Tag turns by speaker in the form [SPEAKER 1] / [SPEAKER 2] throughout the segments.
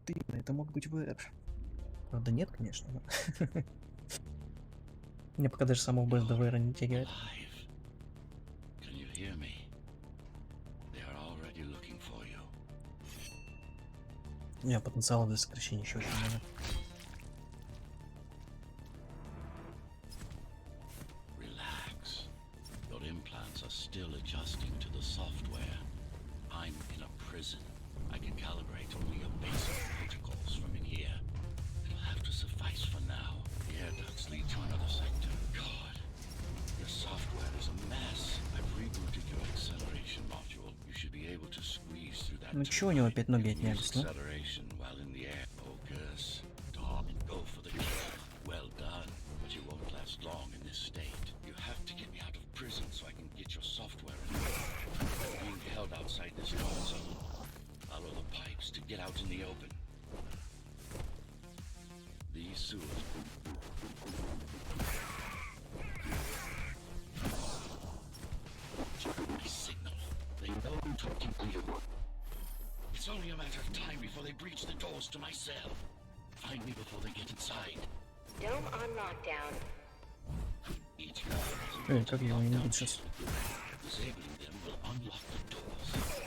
[SPEAKER 1] Дивно, это мог быть ВР. Правда, нет, конечно, но... Мне пока даже самого БС до ВР не тягивает. У меня потенциала для сокращения еще очень много.
[SPEAKER 2] Still adjusting to the software. I'm in a prison. I can calibrate only your basic protocols from in here. It'll have to suffice for now. The air ducts lead to another sector. God, your software is a mess. I've rebooted your acceleration module. You should be able to squeeze through that.
[SPEAKER 1] Ну чё у него опять ноги отнялись, ну?
[SPEAKER 2] Acceleration while in the air. Focus. Stop and go for the kill. Well done, but you won't last long in this state. You have to get me out of prison so I can get your software in order. I'm being held outside this door zone. Follow the pipes to get out in the open. These sewers. My signal. They know I'm talking to you. It's only a matter of time before they breach the doors to my cell. Find me before they get inside.
[SPEAKER 3] Dome on lockdown.
[SPEAKER 1] Как его не видит сейчас?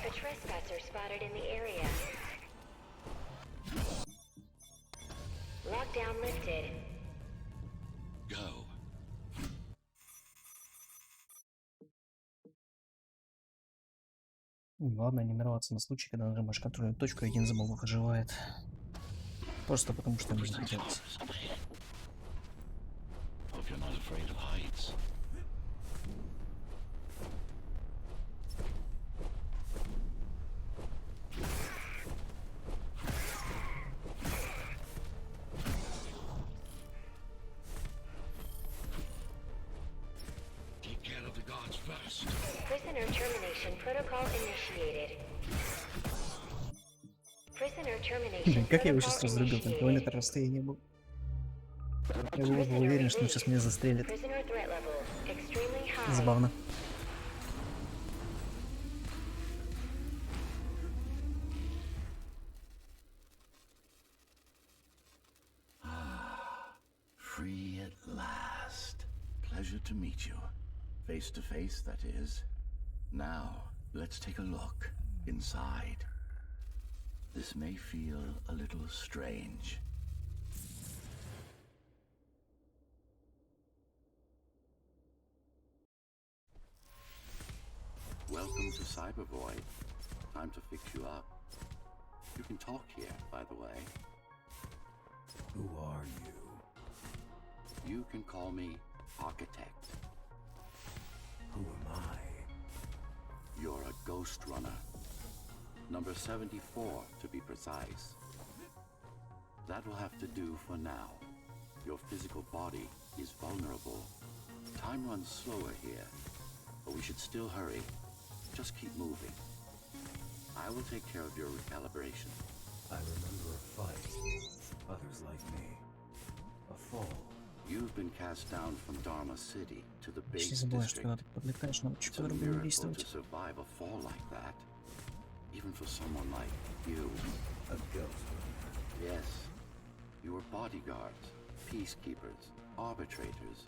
[SPEAKER 3] A trespasser spotted in the area. Lockdown lifted.
[SPEAKER 2] Go.
[SPEAKER 1] Ладно, не нарваться на случай, когда нажимаешь контрольную точку, и один из мобов оживает. Просто потому, что ему захотелось.
[SPEAKER 3] Prisoner termination protocol initiated. Prisoner termination
[SPEAKER 1] Как я его сейчас
[SPEAKER 3] protocol
[SPEAKER 1] разрубил, там километр расстояния был. Я был уверен, что он сейчас меня застрелит.
[SPEAKER 3] Prisoner threat level extremely high.
[SPEAKER 1] Забавно.
[SPEAKER 2] Free at last. Pleasure to meet you. Face to face, that is. Now, let's take a look inside. This may feel a little strange. Welcome to Cybervoid. Time to fix you up. You can talk here, by the way.
[SPEAKER 4] Who are you?
[SPEAKER 2] You can call me Architect.
[SPEAKER 4] Who am I?
[SPEAKER 2] You're a Ghostrunner. Number 74, to be precise. That will have to do for now. Your physical body is vulnerable. Time runs slower here, but we should still hurry. Just keep moving. I will take care of your recalibration.
[SPEAKER 4] I remember a fight. Others like me. A fall.
[SPEAKER 2] You've been cast down from Dharma City to the base
[SPEAKER 1] Если забываешь, что
[SPEAKER 2] district.
[SPEAKER 1] когда ты подлетаешь, надо чуть
[SPEAKER 2] It's a
[SPEAKER 1] по-другому
[SPEAKER 2] miracle
[SPEAKER 1] действовать.
[SPEAKER 2] to survive a fall like that. Even for someone like you.
[SPEAKER 4] A ghost.
[SPEAKER 2] Yes. You were bodyguards, peacekeepers, arbitrators,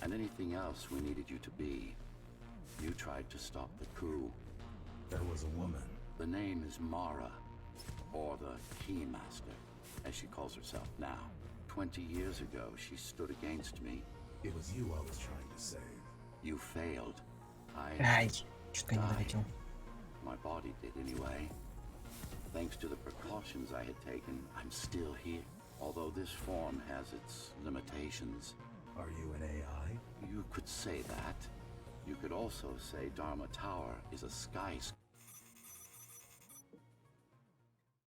[SPEAKER 2] and anything else we needed you to be. You tried to stop the coup.
[SPEAKER 4] There was a woman.
[SPEAKER 2] The name is Mara, or the Keymaster, as she calls herself now. 20 years ago, she stood against me.
[SPEAKER 4] It was you I was trying to save.
[SPEAKER 2] You failed.
[SPEAKER 1] Ай, чутка не долетел.
[SPEAKER 2] My body did anyway. Thanks to the precautions I had taken, I'm still here. Although this form has its limitations.
[SPEAKER 4] Are you an AI?
[SPEAKER 2] You could say that. You could also say Dharma Tower is a skyscraper.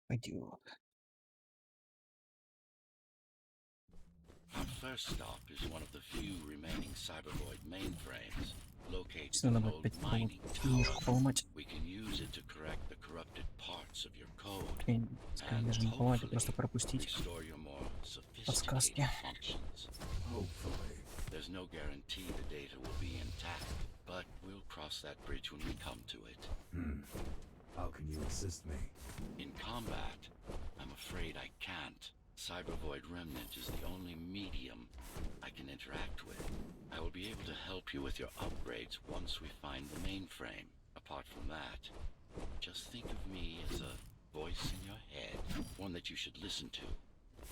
[SPEAKER 1] Пойдет.
[SPEAKER 2] Our first stop is one of the few remaining Cybervoid mainframes, located
[SPEAKER 1] Если
[SPEAKER 2] in
[SPEAKER 1] надо
[SPEAKER 2] an
[SPEAKER 1] будет
[SPEAKER 2] old
[SPEAKER 1] опять
[SPEAKER 2] mining
[SPEAKER 1] немножко
[SPEAKER 2] tower.
[SPEAKER 1] поломать.
[SPEAKER 2] We can use it to correct the corrupted parts of your code.
[SPEAKER 1] Скорее даже не поломать, а просто пропустить
[SPEAKER 2] Restore your more
[SPEAKER 1] подсказки.
[SPEAKER 2] sophisticated functions.
[SPEAKER 4] Hopefully.
[SPEAKER 2] There's no guarantee the data will be intact, but we'll cross that bridge when we come to it.
[SPEAKER 4] How can you assist me?
[SPEAKER 2] In combat, I'm afraid I can't. Cybervoid Remnant is the only medium I can interact with. I will be able to help you with your upgrades once we find the mainframe. Apart from that, just think of me as a voice in your head, one that you should listen to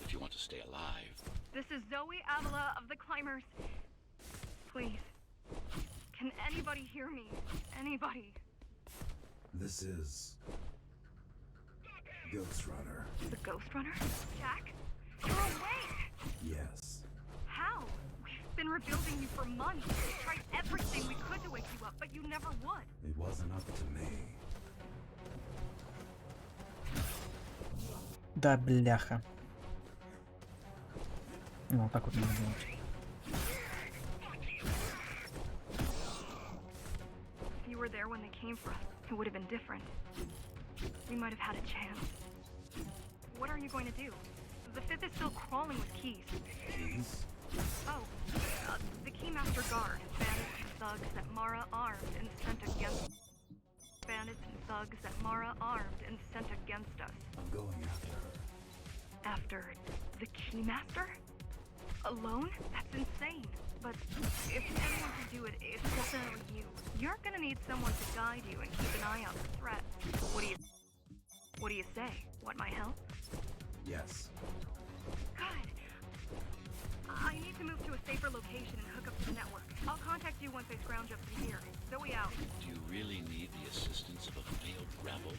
[SPEAKER 2] if you want to stay alive.
[SPEAKER 5] This is Zoe Avila of the Climbers. Please. Can anybody hear me? Anybody?
[SPEAKER 4] This is Ghostrunner.
[SPEAKER 5] The Ghostrunner? Jack? You're awake!
[SPEAKER 4] Yes.
[SPEAKER 5] How? We've been rebuilding you for months. We tried everything we could to wake you up, but you never would.
[SPEAKER 4] It wasn't up to me.
[SPEAKER 1] Да, бляха. Ну, вот так вот надо делать.
[SPEAKER 5] If you were there when they came for us, it would have been different. We might have had a chance. What are you going to do? The Fifth is still crawling with keys.
[SPEAKER 4] Keys?
[SPEAKER 5] Oh, the Keymaster Guard, bandits and thugs that Mara armed and sent against... Bandits and thugs that Mara armed and sent against us.
[SPEAKER 4] I'm going after her.
[SPEAKER 5] After the Keymaster? Alone? That's insane. But if anyone can do it, it's definitely you. You're gonna need someone to guide you and keep an eye out for threats. What do you say? Want my help?
[SPEAKER 4] Yes.
[SPEAKER 5] Good. I need to move to a safer location and hook up to the network. I'll contact you once I scrounge up from here. Zoe out.
[SPEAKER 2] Do you really need the assistance of a failed rebel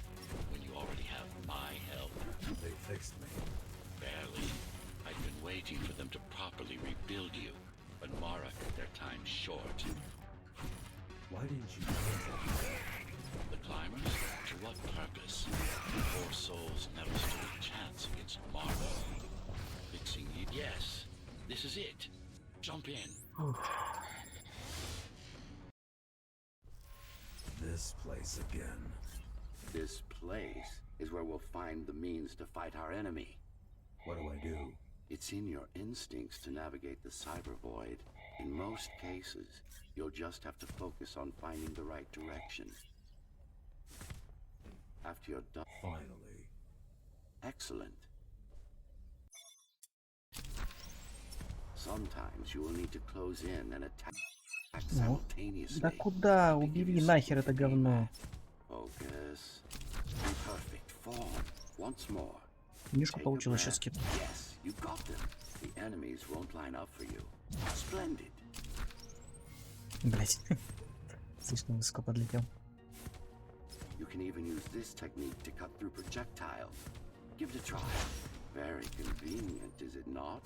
[SPEAKER 2] when you already have my help?
[SPEAKER 4] They fixed me.
[SPEAKER 2] Barely. I've been waiting for them to properly rebuild you, but Mara cut their time short.
[SPEAKER 4] Why didn't you contact me?
[SPEAKER 2] The climbers? To what purpose? Poor souls never stood a chance against Mara. Fixing you? Yes. This is it. Jump in.
[SPEAKER 4] This place again.
[SPEAKER 2] This place is where we'll find the means to fight our enemy.
[SPEAKER 4] What do I do?
[SPEAKER 2] It's in your instincts to navigate the cyber void. In most cases, you'll just have to focus on finding the right direction. After you're done...
[SPEAKER 4] Finally.
[SPEAKER 2] Excellent. Sometimes you will need to close in and attack simultaneously.
[SPEAKER 1] Да куда? Убери нахер это говно.
[SPEAKER 2] Focus. In perfect form. Once more.
[SPEAKER 1] Мишку
[SPEAKER 2] Take a
[SPEAKER 1] получилось
[SPEAKER 2] breath.
[SPEAKER 1] сейчас кину.
[SPEAKER 2] Yes, you got them. The enemies won't line up for you. Splendid.
[SPEAKER 1] Блять. Слишком высоко подлетел.
[SPEAKER 2] You can even use this technique to cut through projectiles. Give it a try. Very convenient, is it not?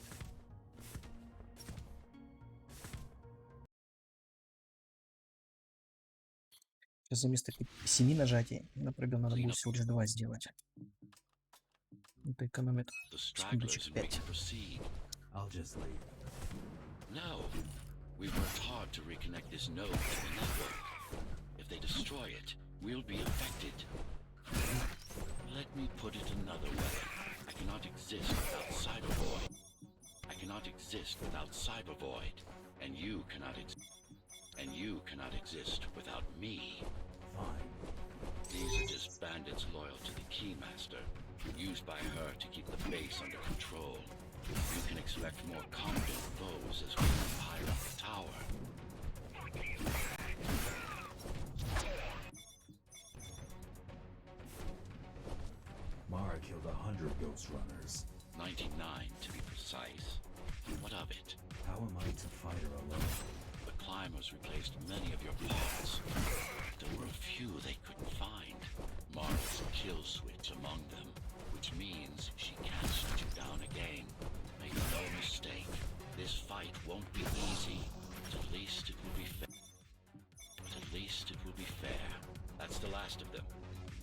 [SPEAKER 1] Сейчас вместо 7 нажатий на пробел надо будет всего лишь 2 сделать. Это экономит
[SPEAKER 2] The stragglers
[SPEAKER 1] секундочек
[SPEAKER 2] and we
[SPEAKER 1] 5.
[SPEAKER 2] can proceed.
[SPEAKER 4] I'll just leave.
[SPEAKER 2] No. We've worked hard to reconnect this node to the network. If they destroy it, we'll be affected. Let me put it another way. I cannot exist without Cybervoid. I cannot exist without Cybervoid. And you cannot exist without me.
[SPEAKER 4] Fine.
[SPEAKER 2] These are just bandits loyal to the Keymaster, used by her to keep the base under control. You can expect more competent foes as we move higher up the tower.
[SPEAKER 4] Mara killed 100 Ghostrunners.
[SPEAKER 2] 99 to be precise. What of it?
[SPEAKER 4] How am I to fight her alone?
[SPEAKER 2] The climbers replaced many of your parts. There were a few they couldn't find. Mara's kill switch among them, which means she can't shut you down again. Make no mistake, this fight won't be easy, but at least it will be fair. That's the last of them.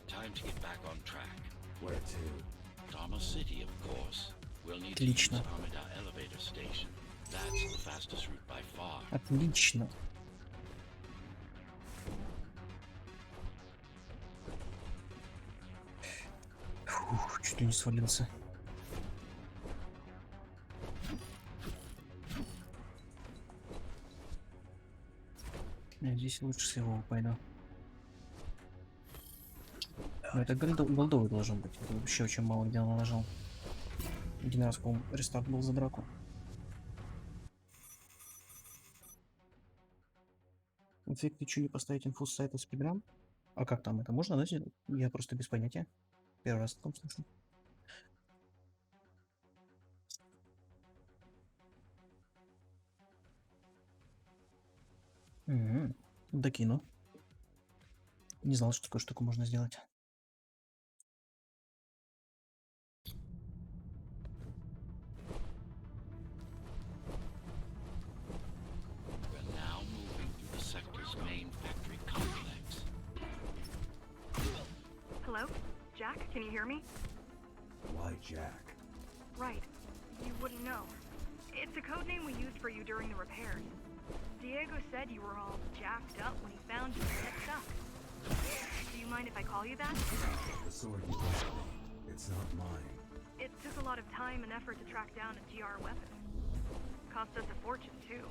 [SPEAKER 2] Time to get back on track.
[SPEAKER 4] Where to?
[SPEAKER 2] Dharma City, of course. We'll need to use
[SPEAKER 1] Отлично.
[SPEAKER 2] Armada elevator station. That's the fastest route by far.
[SPEAKER 1] Отлично. Фух, чуть ли не свалился. Здесь лучше всего пойду. Но это голдовый должен быть. Это вообще очень мало где он нажал. Один раз, по-моему, рестарт был за драку. Эффект, ты что, не поставить инфу с сайта Speedrun? А как там это можно, да, сделать? Я просто без понятия. Первый раз о том слышу. Докину. Не знал, что такую штуку можно сделать.
[SPEAKER 2] We're now moving through the sector's main factory complex.
[SPEAKER 5] Hello? Jack, can you hear me?
[SPEAKER 4] Why Jack?
[SPEAKER 5] Right. You wouldn't know. It's a code name we used for you during the repairs. Diego said you were all jacked up when he found you and it stuck. Do you mind if I call you that?
[SPEAKER 4] The sword you left me. It's not mine.
[SPEAKER 5] It took a lot of time and effort to track down a GR weapon. Cost us a fortune, too.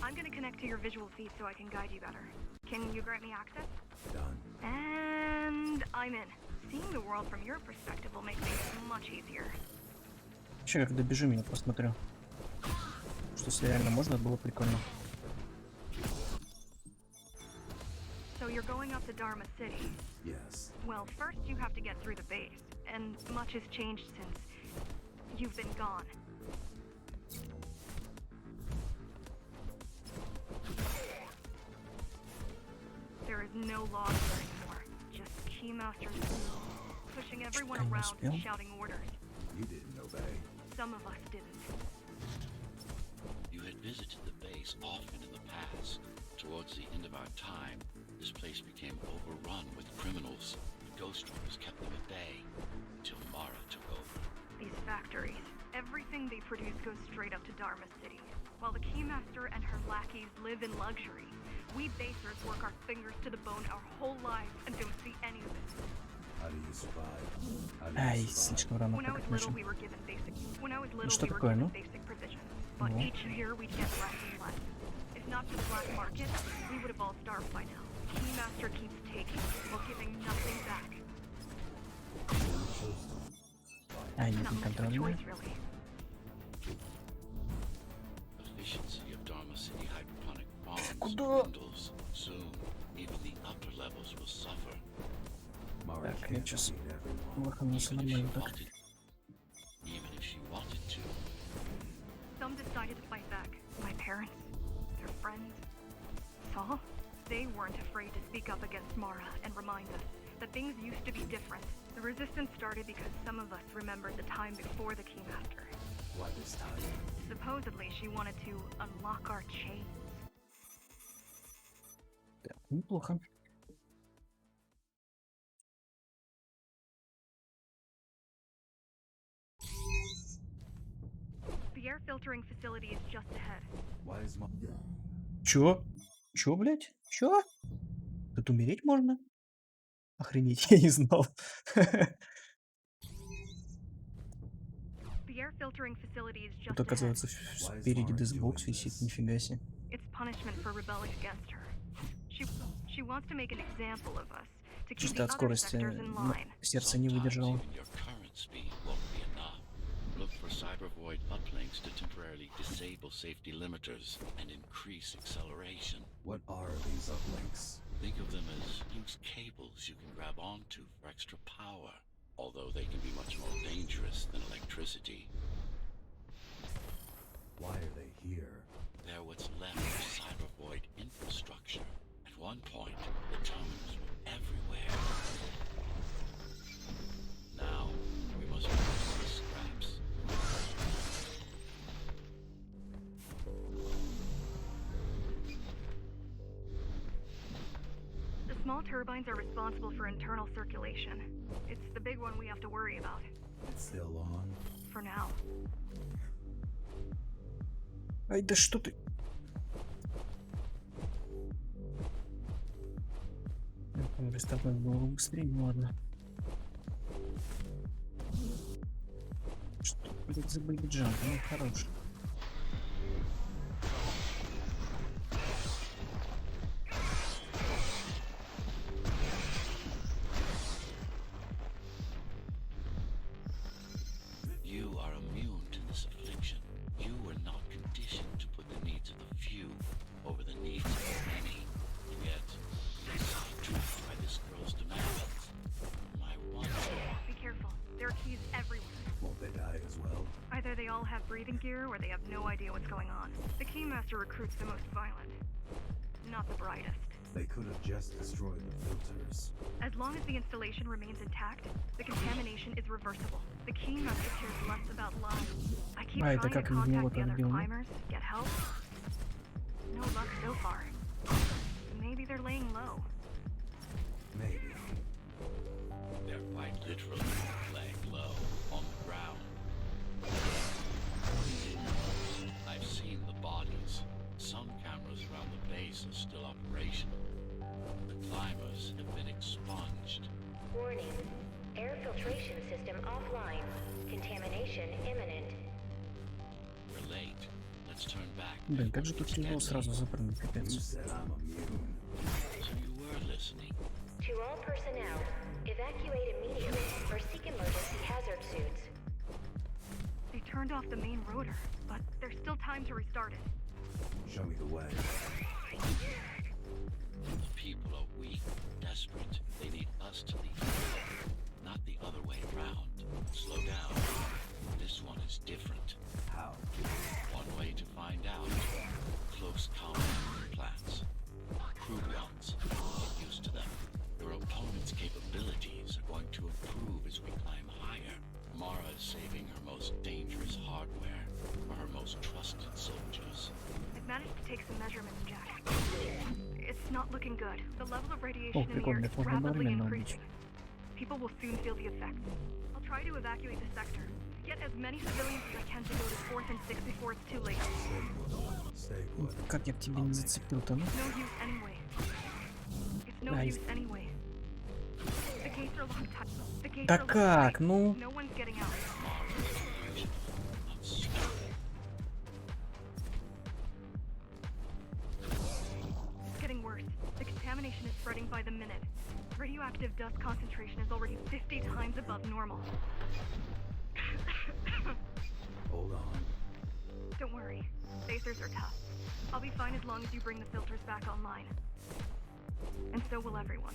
[SPEAKER 5] I'm gonna connect to your visual feed so I can guide you better. Can you grant me access?
[SPEAKER 4] Done.
[SPEAKER 5] And I'm in. Seeing the world from your perspective will make things much easier.
[SPEAKER 1] Еще как добежим, я посмотрю. Что если реально можно, было прикольно.
[SPEAKER 5] So you're going up to Dharma City.
[SPEAKER 4] Yes.
[SPEAKER 5] Well, first you have to get through the base, and much has changed since you've been gone. There is no law here anymore, just keymasters pushing everyone
[SPEAKER 1] Чекай, не
[SPEAKER 5] around and
[SPEAKER 1] успел.
[SPEAKER 5] shouting orders.
[SPEAKER 4] You didn't obey.
[SPEAKER 5] Some of us didn't.
[SPEAKER 2] You had visited the base often in the past. Towards the end of our time, this place became overrun with criminals. Ghostrunners kept them at bay until Mara took over.
[SPEAKER 5] These factories, everything they produce goes straight up to Dharma City. While the Keymaster and her lackeys live in luxury, we basers work our fingers to the bone our whole lives and don't see any of it.
[SPEAKER 4] How do you survive? How do
[SPEAKER 1] Ай,
[SPEAKER 4] you survive?
[SPEAKER 1] слишком рано
[SPEAKER 5] When I was
[SPEAKER 1] так
[SPEAKER 5] little,
[SPEAKER 1] начал.
[SPEAKER 5] we were given basic. When I was little,
[SPEAKER 1] что
[SPEAKER 5] we were
[SPEAKER 1] такое,
[SPEAKER 5] given
[SPEAKER 1] ну?
[SPEAKER 5] basic provisions. But
[SPEAKER 1] Ну?
[SPEAKER 5] each year we'd get less and less. If not for the black market, we would have all starved by now. Keymaster keeps taking while giving nothing back.
[SPEAKER 1] Ай,
[SPEAKER 5] Not
[SPEAKER 1] не
[SPEAKER 5] much of a
[SPEAKER 1] контрольная.
[SPEAKER 5] choice, really.
[SPEAKER 2] Efficiency of Dharma City hydroponic farms
[SPEAKER 1] Куда?
[SPEAKER 2] dwindles. Soon, even the upper levels will suffer.
[SPEAKER 4] Mara
[SPEAKER 1] Так, я
[SPEAKER 4] can't
[SPEAKER 1] сейчас
[SPEAKER 4] feed everyone.
[SPEAKER 1] лоханулся
[SPEAKER 2] Even if she
[SPEAKER 1] нормально так.
[SPEAKER 2] wanted, even if she wanted to.
[SPEAKER 5] Some decided to fight back. My parents, their friends, Saul. They weren't afraid to speak up against Mara and remind us that things used to be different. The resistance started because some of us remembered the time before the Keymaster.
[SPEAKER 4] Why this time?
[SPEAKER 5] Supposedly, she wanted to unlock our chains.
[SPEAKER 1] Так, неплохо.
[SPEAKER 5] The air filtering facility is just ahead.
[SPEAKER 4] Why is Mara?
[SPEAKER 1] Чё? Чё, блядь? Чё? Тут умереть можно? Охренеть, я не знал.
[SPEAKER 5] The air filtering facility is just
[SPEAKER 1] Тут,
[SPEAKER 5] ahead.
[SPEAKER 1] оказывается, спереди дисбокс висит, нифига себе.
[SPEAKER 5] It's punishment for rebelling against her. She wants to make an example of us to keep
[SPEAKER 1] Чисто
[SPEAKER 5] the
[SPEAKER 1] от
[SPEAKER 5] other
[SPEAKER 1] скорости
[SPEAKER 5] sectors in line.
[SPEAKER 1] сердце не выдержало.
[SPEAKER 2] Sometimes even your current speed won't be enough. Look for cybervoid uplinks to temporarily disable safety limiters and increase acceleration.
[SPEAKER 4] What are these uplinks?
[SPEAKER 2] Think of them as loose cables you can grab onto for extra power, although they can be much more dangerous than electricity.
[SPEAKER 4] Why are they here?
[SPEAKER 2] They're what's left of cybervoid infrastructure. At one point, the terminals were everywhere. Now, we must remove the scraps.
[SPEAKER 5] The small turbines are responsible for internal circulation. It's the big one we have to worry about.
[SPEAKER 4] It's still on.
[SPEAKER 5] For now.
[SPEAKER 1] Ай, да что ты? Рестартнуть было быстрее, ну ладно. Что, блядь, за бэйби-джамп? Ну, хорош.
[SPEAKER 2] You
[SPEAKER 5] all have breathing gear or they have no idea what's going on. The Keymaster recruits the most violent, not the brightest.
[SPEAKER 4] They could have just destroyed the filters.
[SPEAKER 5] As long as the installation remains intact, the contamination is reversible. The Keymaster cares less about lives. I keep
[SPEAKER 1] это
[SPEAKER 5] trying to
[SPEAKER 1] как они в него
[SPEAKER 5] contact the other
[SPEAKER 1] так делали?
[SPEAKER 5] climbers, get help. No luck so far. Maybe they're laying low.
[SPEAKER 4] Maybe.
[SPEAKER 2] They're quite literally laying low on the ground. I've seen the bodies. Some cameras around the base are still operational. The climbers have been expunged.
[SPEAKER 3] Warning. Air filtration system offline. Contamination imminent.
[SPEAKER 2] We're late. Let's turn back.
[SPEAKER 1] Блин, как же тут тяжело сразу запрыгнуть,
[SPEAKER 4] You
[SPEAKER 1] капец.
[SPEAKER 4] said I'm immune.
[SPEAKER 2] So you were listening.
[SPEAKER 3] To all personnel, evacuate immediately or seek emergency hazard suits.
[SPEAKER 5] They turned off the main rotor, but there's still time to restart it.
[SPEAKER 4] Show me the way.
[SPEAKER 2] The people are weak, desperate. They need us to lead, not the other way around. Slow down. This one is different.
[SPEAKER 4] How?
[SPEAKER 2] One way to find out. Close combat plants. Crude ones. Get used to them. Your opponent's capabilities are going to improve as we climb higher. Mara is saving her most dangerous hardware for her most trusted soldiers.
[SPEAKER 5] I've managed to take some measurements, Jack. It's not looking good. The level of radiation
[SPEAKER 1] О,
[SPEAKER 5] in the air
[SPEAKER 1] прикольно,
[SPEAKER 5] is
[SPEAKER 1] можно
[SPEAKER 5] rapidly
[SPEAKER 1] одновременно убить.
[SPEAKER 5] increasing. People will soon feel the effects. I'll try to evacuate the sector. Get as many civilians as I can to go to 4th and 6th before it's too late.
[SPEAKER 4] Stay put.
[SPEAKER 1] Как я к тебе не зацепил-то, ну?
[SPEAKER 5] No use anyway. It's no
[SPEAKER 1] Nice.
[SPEAKER 5] use anyway. The gates are locked tight. The gates
[SPEAKER 1] Да
[SPEAKER 5] are locked
[SPEAKER 1] как,
[SPEAKER 5] tight.
[SPEAKER 1] ну?
[SPEAKER 5] No one's getting out. It's getting worse. The contamination is spreading by the minute. Radioactive dust concentration is already 50 times above normal.
[SPEAKER 4] Hold on.
[SPEAKER 5] Don't worry. Spacers are tough. I'll be fine as long as you bring the filters back online. And so will everyone.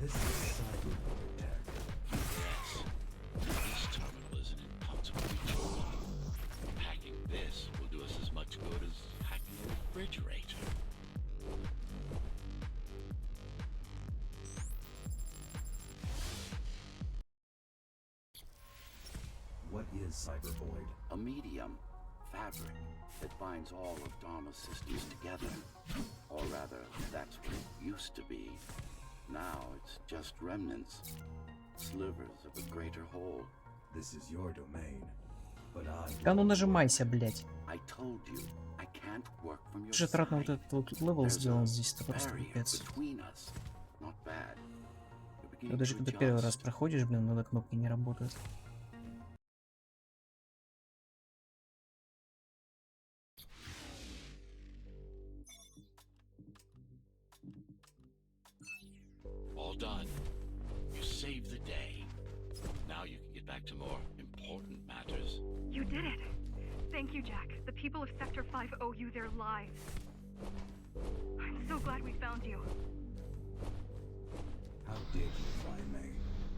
[SPEAKER 4] This is cyber tech.
[SPEAKER 2] Yes. This terminal is an impossible control. Hacking this will do us as much good as hacking a refrigerator.
[SPEAKER 4] What is Cybervoid?
[SPEAKER 6] A medium, fabric, that binds all of Dharma's systems together. Or rather, that's what it used to be. Now it's just remnants, slivers of a greater whole.
[SPEAKER 4] This is your domain. But I...
[SPEAKER 1] Да ну нажимайся, блядь.
[SPEAKER 6] I told you, I can't work from your
[SPEAKER 1] Же тратно вот
[SPEAKER 6] side.
[SPEAKER 1] этот вот левел
[SPEAKER 6] There's
[SPEAKER 1] сделан
[SPEAKER 6] a
[SPEAKER 1] здесь, это просто
[SPEAKER 6] barrier
[SPEAKER 1] пипец.
[SPEAKER 6] between us. Not bad. You're beginning
[SPEAKER 1] Да даже
[SPEAKER 6] to
[SPEAKER 1] когда первый раз
[SPEAKER 6] adjust.
[SPEAKER 1] проходишь, блин, иногда кнопки не работают.
[SPEAKER 2] All done. You saved the day. Now you can get back to more important matters.
[SPEAKER 5] You did it. Thank you, Jack. The people of Sector 5 owe you their lives. I'm so glad we found you.
[SPEAKER 4] How did you find me?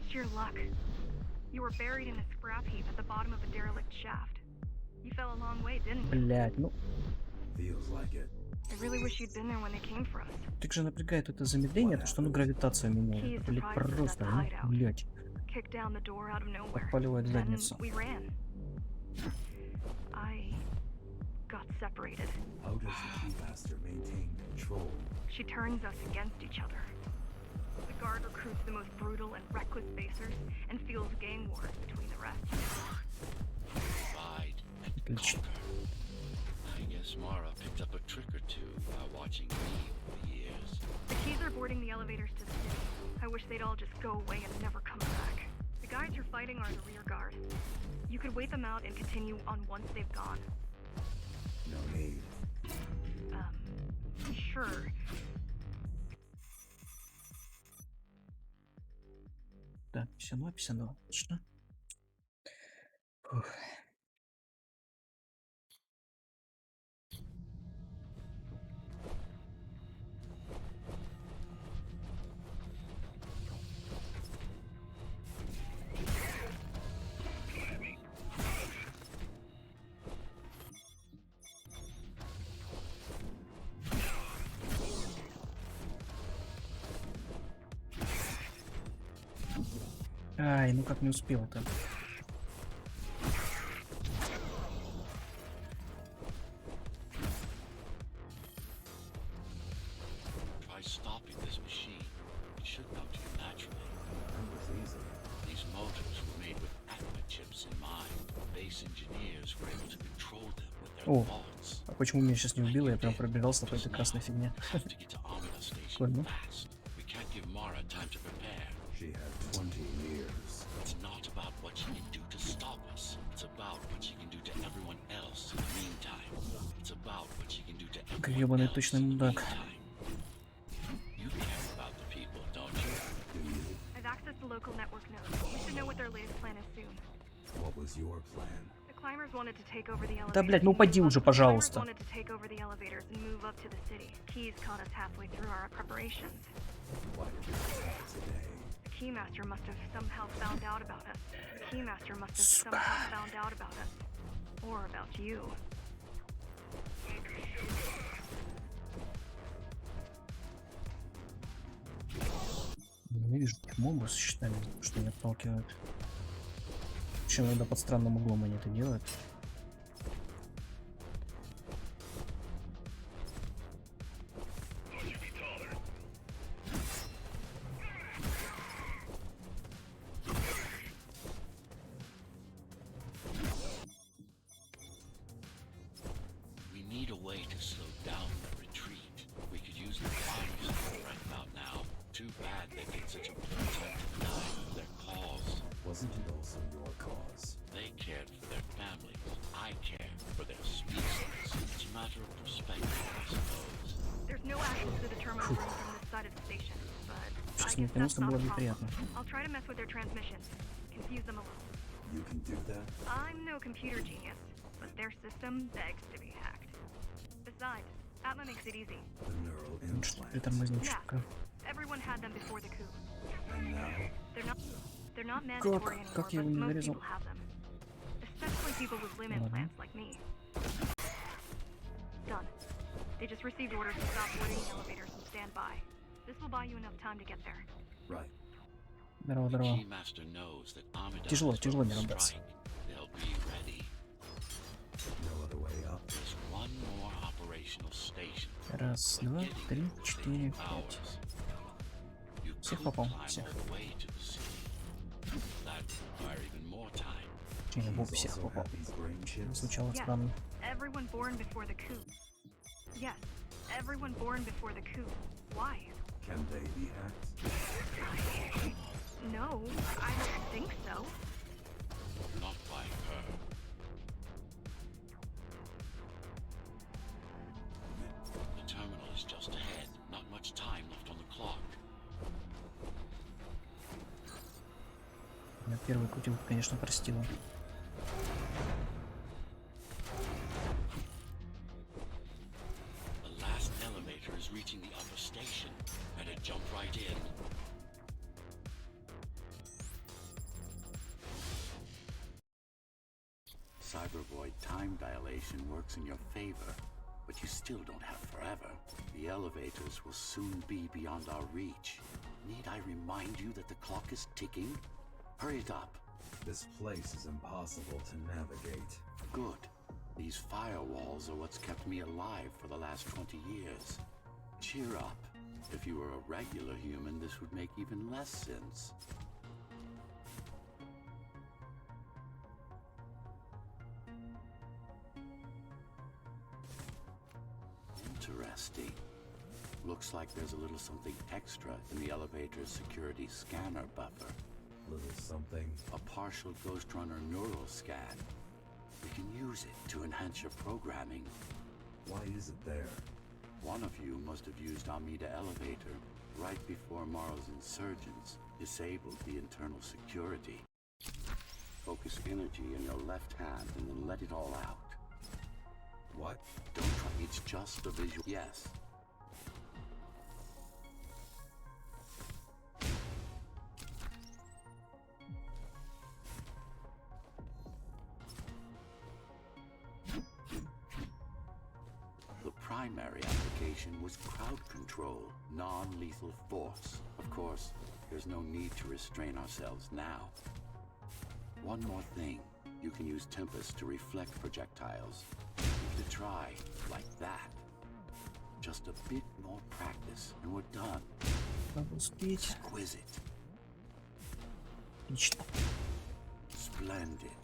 [SPEAKER 5] Sheer luck. You were buried in a scrap heap at the bottom of a derelict shaft. You fell a long way, didn't you?
[SPEAKER 1] Блядь, ну,
[SPEAKER 4] Feels like it.
[SPEAKER 5] I really wish you'd been there when they came for us.
[SPEAKER 1] так же напрягает это замедление, то что оно гравитацию меняет. Это, блядь, просто, ну, блядь.
[SPEAKER 5] Kicked down the door out of nowhere.
[SPEAKER 1] Подпаливает
[SPEAKER 5] Then
[SPEAKER 1] задницу.
[SPEAKER 5] we ran. I got separated.
[SPEAKER 4] How does the Keymaster maintain control?
[SPEAKER 5] She turns us against each other. The guard recruits the most brutal and reckless spacers and fuels gang wars between the rest.
[SPEAKER 2] Divide and
[SPEAKER 1] Отлично.
[SPEAKER 2] conquer. I guess Mara picked up a trick or two while watching me over the years.
[SPEAKER 5] The keys are boarding the elevators to the city. I wish they'd all just go away and never come back. The guys you're fighting are the rear guard. You could wait them out and continue on once they've gone.
[SPEAKER 4] No need.
[SPEAKER 5] Sure.
[SPEAKER 1] Так, 52, 52, отлично. Фух. Ай, ну как не успел-то.
[SPEAKER 2] Try stopping this machine. It should come to you naturally.
[SPEAKER 4] That was easy.
[SPEAKER 2] These motors were made with Atma chips in mind. Base engineers were able to control them with their
[SPEAKER 1] О,
[SPEAKER 2] thoughts.
[SPEAKER 1] а почему меня сейчас не убило? Я прям пробегался по этой красной фигне.
[SPEAKER 2] Have to get to Amida Station
[SPEAKER 1] Прикольно.
[SPEAKER 2] fast. We can't give Mara time to prepare.
[SPEAKER 4] She had 20 years.
[SPEAKER 2] It's not about what she can do to stop us. It's about what she can do to everyone else in the meantime. It's about what she can do to everyone
[SPEAKER 1] Гребаный
[SPEAKER 2] else
[SPEAKER 1] точный
[SPEAKER 2] in the
[SPEAKER 1] мудак.
[SPEAKER 2] meantime. You care about the people, don't you?
[SPEAKER 4] Do you?
[SPEAKER 5] I've accessed the local network nodes. We should know what their latest plan is soon.
[SPEAKER 4] What was your plan?
[SPEAKER 5] The climbers wanted to take over the elevators.
[SPEAKER 1] Да, блядь, ну упади уже,
[SPEAKER 5] The climbers
[SPEAKER 1] пожалуйста.
[SPEAKER 5] wanted to take over the elevators and move up to the city. Keys caught us halfway through our preparations.
[SPEAKER 4] Why did you attack today?
[SPEAKER 5] The Keymaster must have somehow found out about us. The Keymaster must have
[SPEAKER 1] Сука.
[SPEAKER 5] somehow found out about us. Or about you.
[SPEAKER 1] Ненавижу мобы с щитами, что меня отталкивают. Причем иногда под странным углом они это делают.
[SPEAKER 2] We need a way to slow down the retreat. We could use the climbers right about now. Too bad they get such a poor time to die for their cause.
[SPEAKER 4] Wasn't it also your cause?
[SPEAKER 2] They cared for their families. I care for their species. It's a matter of perspective, I suppose.
[SPEAKER 5] There's no access to the terminal room from this side of the station, but I
[SPEAKER 1] Сейчас
[SPEAKER 5] guess that's
[SPEAKER 1] наконец-то
[SPEAKER 5] not
[SPEAKER 1] было
[SPEAKER 5] a problem.
[SPEAKER 1] неприятно.
[SPEAKER 5] I'll try to mess with their transmissions. Confuse them a little.
[SPEAKER 4] You can do that?
[SPEAKER 5] I'm no computer genius, but their system begs to be hacked. Besides, Atma makes it easy.
[SPEAKER 4] The neural
[SPEAKER 1] Что ты
[SPEAKER 4] implants.
[SPEAKER 1] тормозничка?
[SPEAKER 5] Everyone had them before the coup.
[SPEAKER 4] And now?
[SPEAKER 5] They're not mandatory anymore,
[SPEAKER 1] как я
[SPEAKER 5] but
[SPEAKER 1] его не
[SPEAKER 5] most
[SPEAKER 1] нарезал?
[SPEAKER 5] people have them. Especially people with limb
[SPEAKER 1] Ладно.
[SPEAKER 5] implants like me. Done. They just received orders to stop boarding the elevators and stand by. This will buy you enough time to get there.
[SPEAKER 4] Right.
[SPEAKER 1] Здорово,
[SPEAKER 2] The
[SPEAKER 1] здорово.
[SPEAKER 2] Keymaster knows that Amida
[SPEAKER 1] Тяжело,
[SPEAKER 2] is
[SPEAKER 1] тяжело
[SPEAKER 2] going
[SPEAKER 1] мне
[SPEAKER 2] to
[SPEAKER 1] набраться.
[SPEAKER 2] strike. They'll be ready.
[SPEAKER 4] No other way up.
[SPEAKER 2] There's one more operational station.
[SPEAKER 1] Раз,
[SPEAKER 2] But
[SPEAKER 1] два,
[SPEAKER 2] getting
[SPEAKER 1] три,
[SPEAKER 2] there will take
[SPEAKER 1] четыре, пять.
[SPEAKER 2] hours. You
[SPEAKER 1] Всех
[SPEAKER 2] could
[SPEAKER 1] попал,
[SPEAKER 2] climb
[SPEAKER 1] всех.
[SPEAKER 2] all the way to the city. That would require even more time.
[SPEAKER 1] Не, Боб
[SPEAKER 4] He's
[SPEAKER 1] всех
[SPEAKER 4] also
[SPEAKER 1] попал.
[SPEAKER 4] had these brain chips.
[SPEAKER 1] Звучало
[SPEAKER 5] Yeah.
[SPEAKER 1] странно.
[SPEAKER 5] Everyone born before the coup. Yes, everyone born before the coup. Why?
[SPEAKER 4] Can they be hacked?
[SPEAKER 5] No, I don't think so.
[SPEAKER 2] Not by her. The terminal is just ahead. Not much time left on the clock.
[SPEAKER 1] Я первый крутилку, конечно, простила.
[SPEAKER 2] The last elevator is reaching the upper station. Better jump right in. Cybervoid time dilation works in your favor, but you still don't have forever. The elevators will soon be beyond our reach. Need I remind you that the clock is ticking? Hurry it up.
[SPEAKER 4] This place is impossible to navigate.
[SPEAKER 2] Good. These firewalls are what's kept me alive for the last 20 years. Cheer up. If you were a regular human, this would make even less sense. Interesting. Looks like there's a little something extra in the elevator's security scanner buffer.
[SPEAKER 4] Little something.
[SPEAKER 2] A partial Ghostrunner neural scan. We can use it to enhance your programming.
[SPEAKER 4] Why is it there?
[SPEAKER 2] One of you must have used Amida Elevator right before Morrow's insurgents disabled the internal security. Focus energy in your left hand and then let it all out.
[SPEAKER 4] What?
[SPEAKER 2] Don't try, it's just a visual. Yes. The primary application was crowd control, non-lethal force. Of course,
[SPEAKER 6] there's no need to restrain ourselves now. One more thing. You can use Tempest to reflect projectiles. To try like that. Just a bit more practice, and we're done.
[SPEAKER 1] Надо успеть.
[SPEAKER 6] Exquisite.
[SPEAKER 1] Отлично.
[SPEAKER 6] Splendid.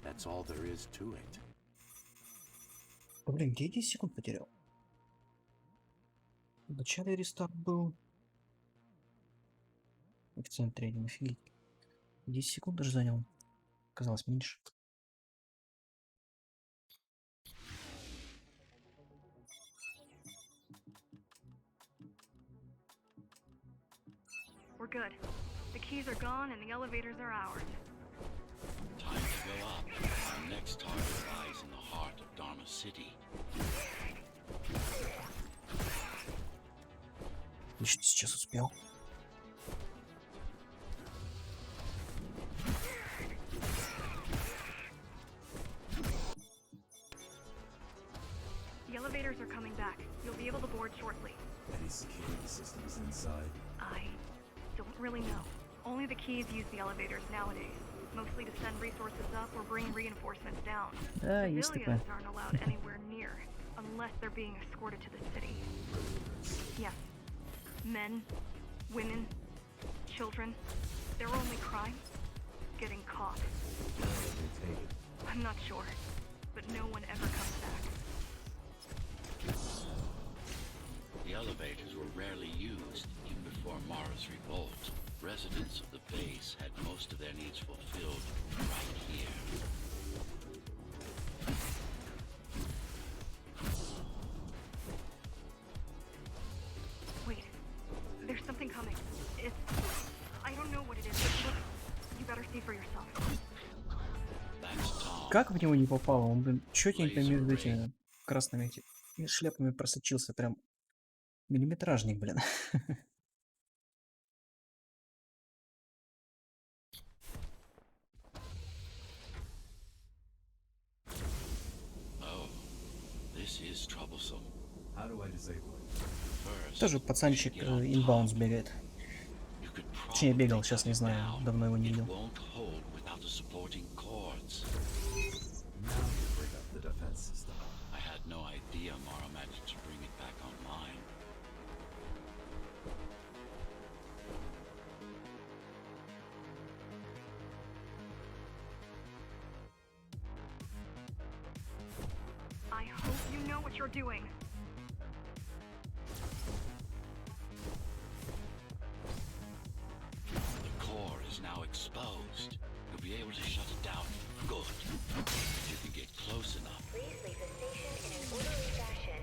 [SPEAKER 6] That's all there is to it.
[SPEAKER 1] Блин, где я 10 секунд потерял? В начале рестарт был. Коэффициент тренинга, офигеть. 10 секунд даже занял. Казалось меньше.
[SPEAKER 5] We're good. The keys are gone and the elevators are ours.
[SPEAKER 2] Time to go up. Our next target lies in the heart of Dharma City.
[SPEAKER 1] Отлично, сейчас успел.
[SPEAKER 5] The elevators are coming back. You'll be able to board shortly.
[SPEAKER 4] Any security systems inside?
[SPEAKER 5] I don't really know. Only the keys use the elevators nowadays. Mostly to send resources up or bring reinforcements down.
[SPEAKER 1] Да, есть такое.
[SPEAKER 5] Civilians aren't allowed anywhere near, unless they're being escorted to the city. Yes. Men, women, children. Their only crime? Getting caught.
[SPEAKER 4] They take it.
[SPEAKER 5] I'm not sure, but no one ever comes back.
[SPEAKER 2] The elevators were rarely used even before Mara's revolt. Residents of the base had most of their needs fulfilled right here.
[SPEAKER 5] Wait, there's something coming. It's... I don't know what it is, but look, you better see for yourself.
[SPEAKER 2] That's Tom.
[SPEAKER 1] Как в него не попало? Он, блин, чётенько между этими красными шляпами просочился. Прям миллиметражник, блин.
[SPEAKER 2] Oh, this is troublesome.
[SPEAKER 4] How do I disable it?
[SPEAKER 2] First,
[SPEAKER 1] Тоже пацанчик инбаунс бегает.
[SPEAKER 2] you could
[SPEAKER 1] Точнее,
[SPEAKER 2] probably
[SPEAKER 1] бегал,
[SPEAKER 2] take
[SPEAKER 1] сейчас не
[SPEAKER 2] it
[SPEAKER 1] знаю.
[SPEAKER 2] down.
[SPEAKER 1] Давно его не
[SPEAKER 2] It
[SPEAKER 1] видел.
[SPEAKER 2] won't hold without the supporting cords.
[SPEAKER 4] Now you bring up the defense system.
[SPEAKER 2] I had no idea Mara managed to bring it back online.
[SPEAKER 5] I hope you know what you're doing.
[SPEAKER 2] The core is now exposed. You'll be able to shut it down. Good. If you can get close enough.
[SPEAKER 3] Please leave the station in an orderly fashion.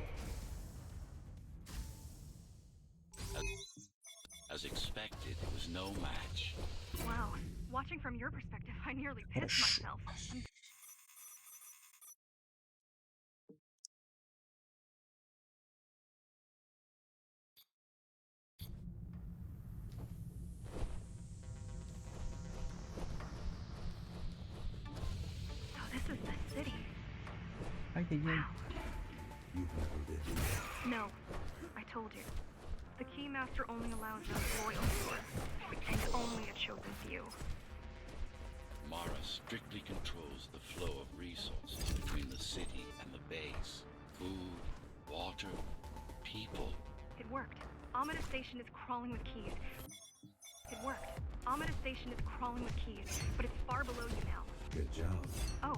[SPEAKER 2] As expected, it was no match.
[SPEAKER 5] Wow. Watching from your perspective, I nearly pissed
[SPEAKER 1] Хорошо.
[SPEAKER 5] myself. So this is the city.
[SPEAKER 1] Ай-яй-яй.
[SPEAKER 4] You've never been here.
[SPEAKER 5] No, I told you. The Keymaster only allows those loyal to her, and only a chosen few.
[SPEAKER 2] Mara strictly controls the flow of resources between the city and the base. Food, water, people.
[SPEAKER 5] It worked. Amida Station is crawling with keys. It worked. Amida Station is crawling with keys, but it's far below you now.
[SPEAKER 4] Good job.
[SPEAKER 5] Oh,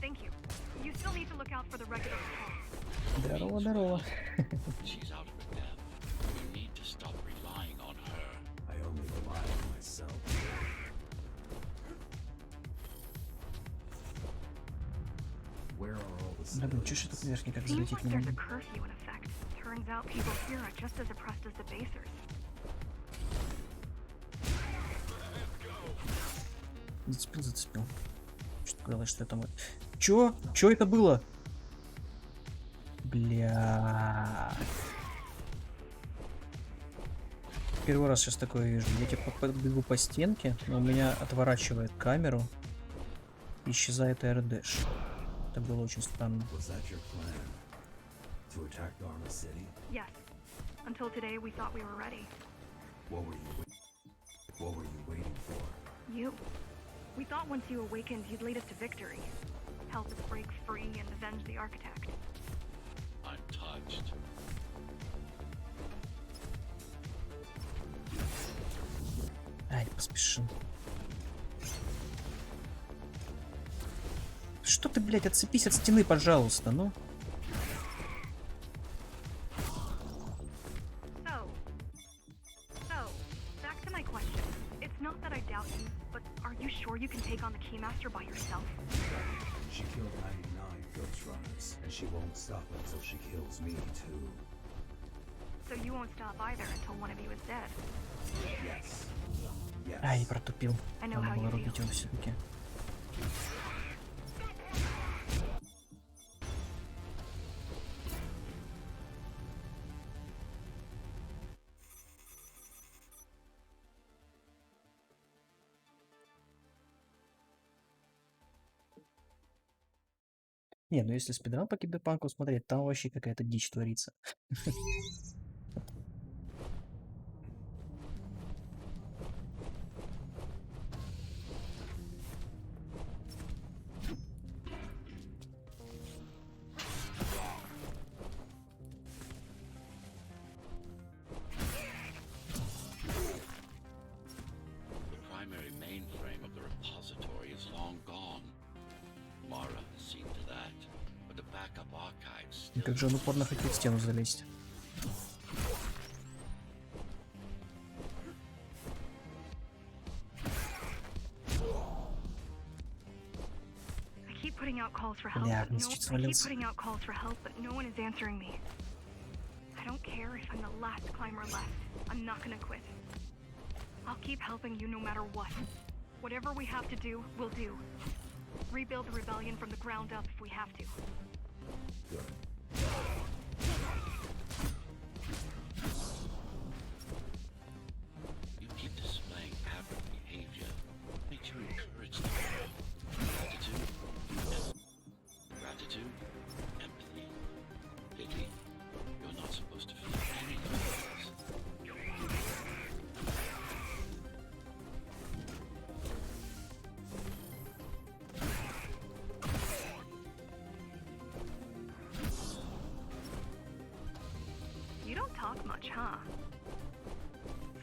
[SPEAKER 5] thank you. You still need to look out for the regular patrol.
[SPEAKER 1] Здорово, здорово.
[SPEAKER 2] She's out of her depth. You need to stop relying on her.
[SPEAKER 4] I only rely on myself. Where are all the
[SPEAKER 1] Да блин, чё ж этот
[SPEAKER 4] civilians?
[SPEAKER 1] вверх никак
[SPEAKER 5] Seems
[SPEAKER 1] залететь
[SPEAKER 5] like
[SPEAKER 1] не
[SPEAKER 5] there's a
[SPEAKER 1] могу?
[SPEAKER 5] curfew in effect. Turns out people here are just as oppressed as the basers.
[SPEAKER 1] Зацепил. Что-то казалось, что это мой. Чё? Чё это было? Бля. Первый раз сейчас такое вижу. Я типа бегу по стенке, но у меня отворачивает камеру. Исчезает РДш. Это было очень странно.
[SPEAKER 4] Was that your plan? To attack Dharma City?
[SPEAKER 5] Yes. Until today, we thought we were ready.
[SPEAKER 4] What were you waiting for?
[SPEAKER 5] You. We thought once you awakened, you'd lead us to victory. Help us break free and avenge the architect.
[SPEAKER 2] I'm touched.
[SPEAKER 1] Ай, поспешил. Что ты, блядь, отцепись от стены, пожалуйста, ну.
[SPEAKER 5] So, back to my question. It's not that I doubt you, but are you sure you can take on the Keymaster by yourself?
[SPEAKER 4] She killed 99 Ghostrunners, and she won't stop until she kills me too.
[SPEAKER 5] So you won't stop either until one of you is dead.
[SPEAKER 4] Yes. Yes.
[SPEAKER 1] Ай, протупил.
[SPEAKER 5] I know
[SPEAKER 1] Надо
[SPEAKER 5] how
[SPEAKER 1] было
[SPEAKER 5] you
[SPEAKER 1] рубить
[SPEAKER 5] feel.
[SPEAKER 1] его все-таки. Не, ну если спидран по киберпанку смотреть, там вообще какая-то дичь творится.
[SPEAKER 2] The primary mainframe of the repository is long gone. Mara has seen to that, but the backup archives
[SPEAKER 1] И
[SPEAKER 2] still
[SPEAKER 1] как же он упорно хотел в стену залезть.
[SPEAKER 5] I keep putting out calls for help,
[SPEAKER 1] Бля,
[SPEAKER 5] but
[SPEAKER 1] Агнес чуть свалился.
[SPEAKER 5] no one is answering me. I don't care if I'm the last climber left. I'm not gonna quit. I'll keep helping you no matter what. Whatever we have to do, we'll do. Rebuild the rebellion from the ground up if we have to.
[SPEAKER 4] Good.
[SPEAKER 2] You keep displaying aberrant behavior. Makes you encourage the girl. Gratitude, gratitude, empathy, pity. You're not supposed to feel any of this.
[SPEAKER 5] You don't talk much, huh?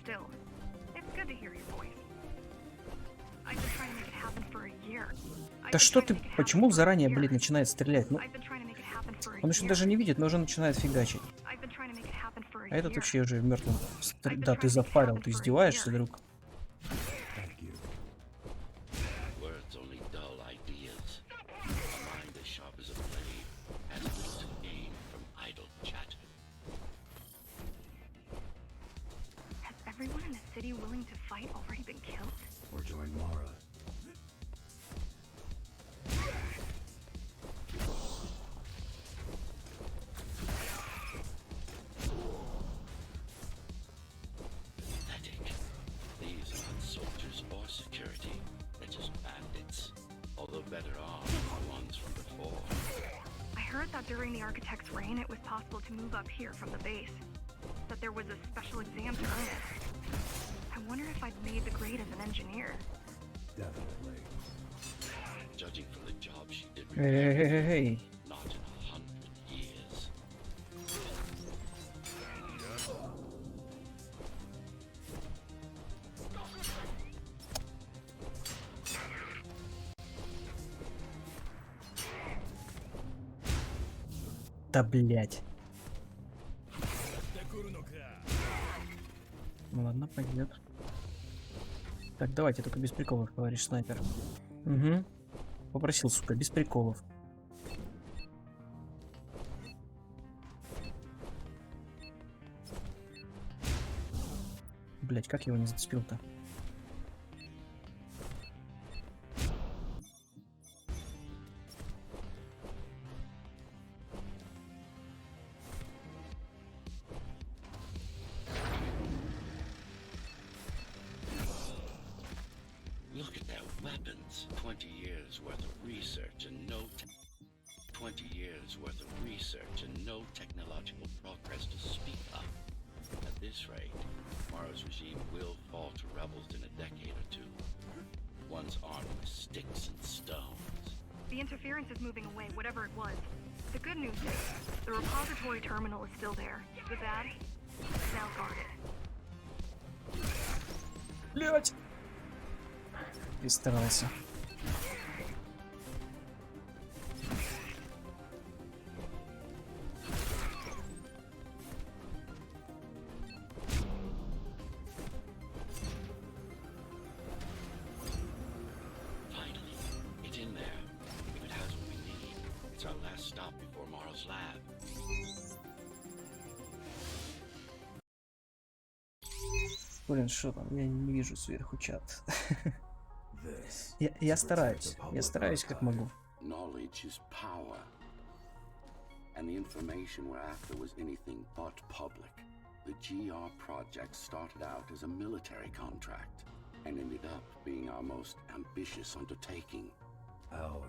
[SPEAKER 5] Still, it's good to hear your voice. I've been trying to make it happen for a year.
[SPEAKER 1] Да что ты, почему заранее, блин, начинает стрелять? Ну,
[SPEAKER 5] I've been trying to make it happen for a
[SPEAKER 1] он еще
[SPEAKER 5] year.
[SPEAKER 1] даже не видит, но уже начинает фигачить.
[SPEAKER 5] I've been trying to make it happen for a
[SPEAKER 1] А этот
[SPEAKER 5] year.
[SPEAKER 1] вообще уже в мертвом. Да, ты запарил, ты издеваешься, друг?
[SPEAKER 4] Thank you.
[SPEAKER 2] Words only dull ideas. A mind as sharp as a blade has little to gain from idle chatter.
[SPEAKER 5] Has everyone in the city willing to fight already been killed?
[SPEAKER 4] Or join Mara.
[SPEAKER 2] Pathetic. These are not soldiers or security. They're just bandits. Although better armed than the ones from before.
[SPEAKER 5] I heard that during the architect's reign, it was possible to move up here from the base. That there was a special exam to earn it. I wonder if I'd made the grade as an engineer.
[SPEAKER 4] Definitely.
[SPEAKER 2] Judging from the job she did,
[SPEAKER 1] Эй,
[SPEAKER 2] not in 100 years.
[SPEAKER 1] да блять. Ну ладно, пойдет. Так, давайте, только без приколов, товарищ снайпер. Угу. Попросил, сука, без приколов. Блять, как его не зацепил-то?
[SPEAKER 2] Look at their weapons. 20 years worth of research and no 20 years worth of research and no technological progress to speak of. this rate, Mara's regime will fall to rebels in a decade or two. One's armed with sticks and stones.
[SPEAKER 5] The interference is moving away, whatever it was. The good news is, the repository terminal is still there. The bad is now guarded.
[SPEAKER 1] Блять! Перестарался.
[SPEAKER 2] Finally, it's in there. If it has what we need, it's our last stop before Mara's lab.
[SPEAKER 1] Блин, что там? Я не вижу сверху чат.
[SPEAKER 4] This
[SPEAKER 1] Я
[SPEAKER 4] is to
[SPEAKER 1] стараюсь.
[SPEAKER 4] protect the
[SPEAKER 1] Я
[SPEAKER 4] public
[SPEAKER 1] стараюсь как
[SPEAKER 4] archive.
[SPEAKER 1] могу.
[SPEAKER 6] Knowledge is power. And the information we're after was anything but public. The GR project started out as a military contract and ended up being our most ambitious undertaking.
[SPEAKER 4] Our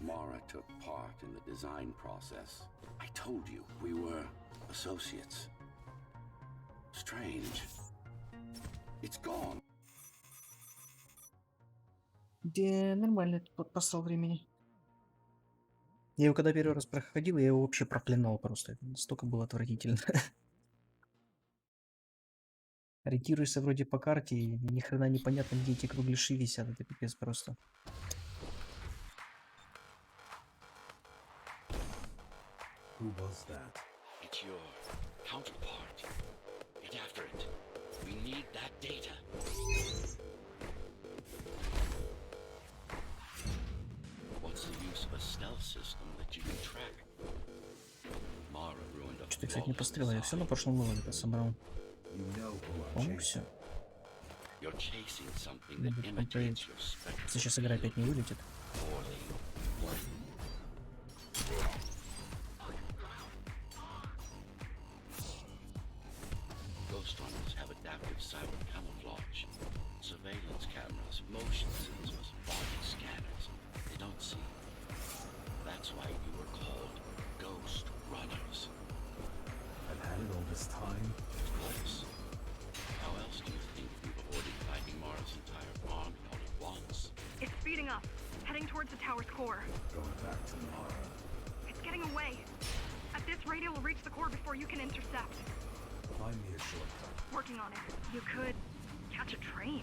[SPEAKER 6] Mara took part in the design process. I told you, we were associates. Strange. It's gone.
[SPEAKER 1] Да, нормально, посол времени. Я его когда первый раз проходил, я его вообще проклинал просто. Это настолько было отвратительно. Ориентируешься вроде по карте, и ни хрена непонятно, где эти кругляши висят. Это пипец просто.
[SPEAKER 4] who was that?
[SPEAKER 2] It's your counterpart. Get after it. We need that data. What's the use of a stealth system that you can track? Mara ruined a
[SPEAKER 1] Что-то, кстати, не
[SPEAKER 2] flawless
[SPEAKER 1] пострелял. Я все на
[SPEAKER 2] design.
[SPEAKER 1] прошлом левеле собрал.
[SPEAKER 4] You know who I'm
[SPEAKER 1] По-моему,
[SPEAKER 4] chasing.
[SPEAKER 1] все.
[SPEAKER 2] You're chasing something
[SPEAKER 1] Надо
[SPEAKER 2] that
[SPEAKER 1] будет
[SPEAKER 2] imitates
[SPEAKER 1] поправить.
[SPEAKER 2] your spectral
[SPEAKER 1] Если сейчас игра опять не вылетит.
[SPEAKER 2] poorly. Ghostrunners have adaptive cyber camouflage, surveillance cameras, motion sensors, body scanners. They don't see. That's why you were called Ghostrunners.
[SPEAKER 4] I've had it all this time.
[SPEAKER 2] Of course. How else do you think we've avoided fighting Mara's entire army all at once?
[SPEAKER 5] It's speeding up, heading towards the tower's core.
[SPEAKER 4] Going back to Mara.
[SPEAKER 5] It's getting away. At this rate, it will reach the core before you can intercept.
[SPEAKER 4] Find me a shortcut.
[SPEAKER 5] Working on it. You could catch a train.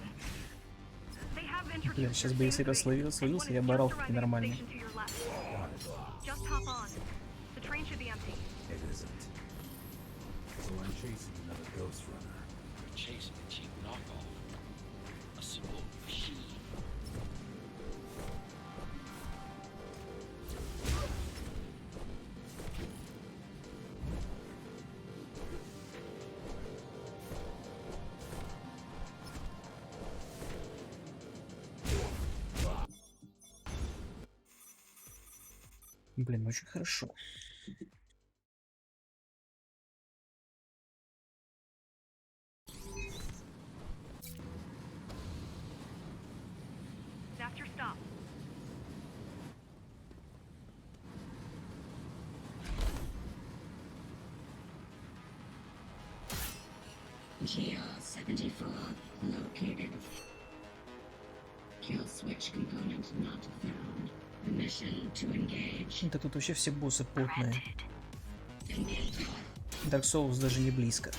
[SPEAKER 5] They have
[SPEAKER 1] Бля,
[SPEAKER 5] introduced
[SPEAKER 1] сейчас
[SPEAKER 5] your
[SPEAKER 1] бы если бы
[SPEAKER 5] same fate, and
[SPEAKER 1] словился,
[SPEAKER 5] one
[SPEAKER 1] я
[SPEAKER 5] is
[SPEAKER 1] бы орал
[SPEAKER 5] just
[SPEAKER 1] как
[SPEAKER 5] arriving at the
[SPEAKER 1] ненормальный.
[SPEAKER 5] station to your left.
[SPEAKER 4] Got it.
[SPEAKER 5] Just hop on. The train should be empty.
[SPEAKER 4] It isn't. So I'm chasing another ghost runner.
[SPEAKER 2] You're chasing a cheap knockoff. A simple machine.
[SPEAKER 1] Блин, очень хорошо.
[SPEAKER 5] That's your stop.
[SPEAKER 7] GR-74 located. Kill switch component not found. Mission to engage.
[SPEAKER 1] Да тут вообще все боссы потные.
[SPEAKER 7] Engage.
[SPEAKER 1] Dark Souls даже не близко.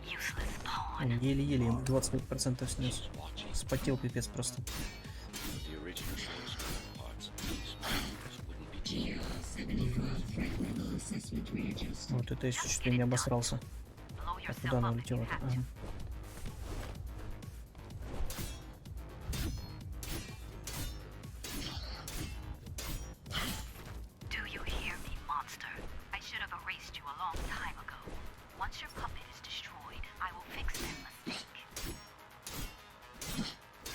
[SPEAKER 7] Useless pawn.
[SPEAKER 1] Он еле-еле ему 25% снес.
[SPEAKER 2] Watching.
[SPEAKER 1] Спотел пипец просто.
[SPEAKER 2] The original Ghostrunner parts of these computers wouldn't be
[SPEAKER 7] GR-74 threat level assessment readjusted.
[SPEAKER 1] Вот это еще чуть ли не обосрался.
[SPEAKER 5] Blow
[SPEAKER 1] А
[SPEAKER 5] yourself
[SPEAKER 1] куда она
[SPEAKER 5] up if
[SPEAKER 1] улетела?
[SPEAKER 5] you have
[SPEAKER 1] Ага.
[SPEAKER 5] to.
[SPEAKER 7] Do you hear me, monster? I should have erased you a long time ago. Once your puppet is destroyed, I will fix that mistake.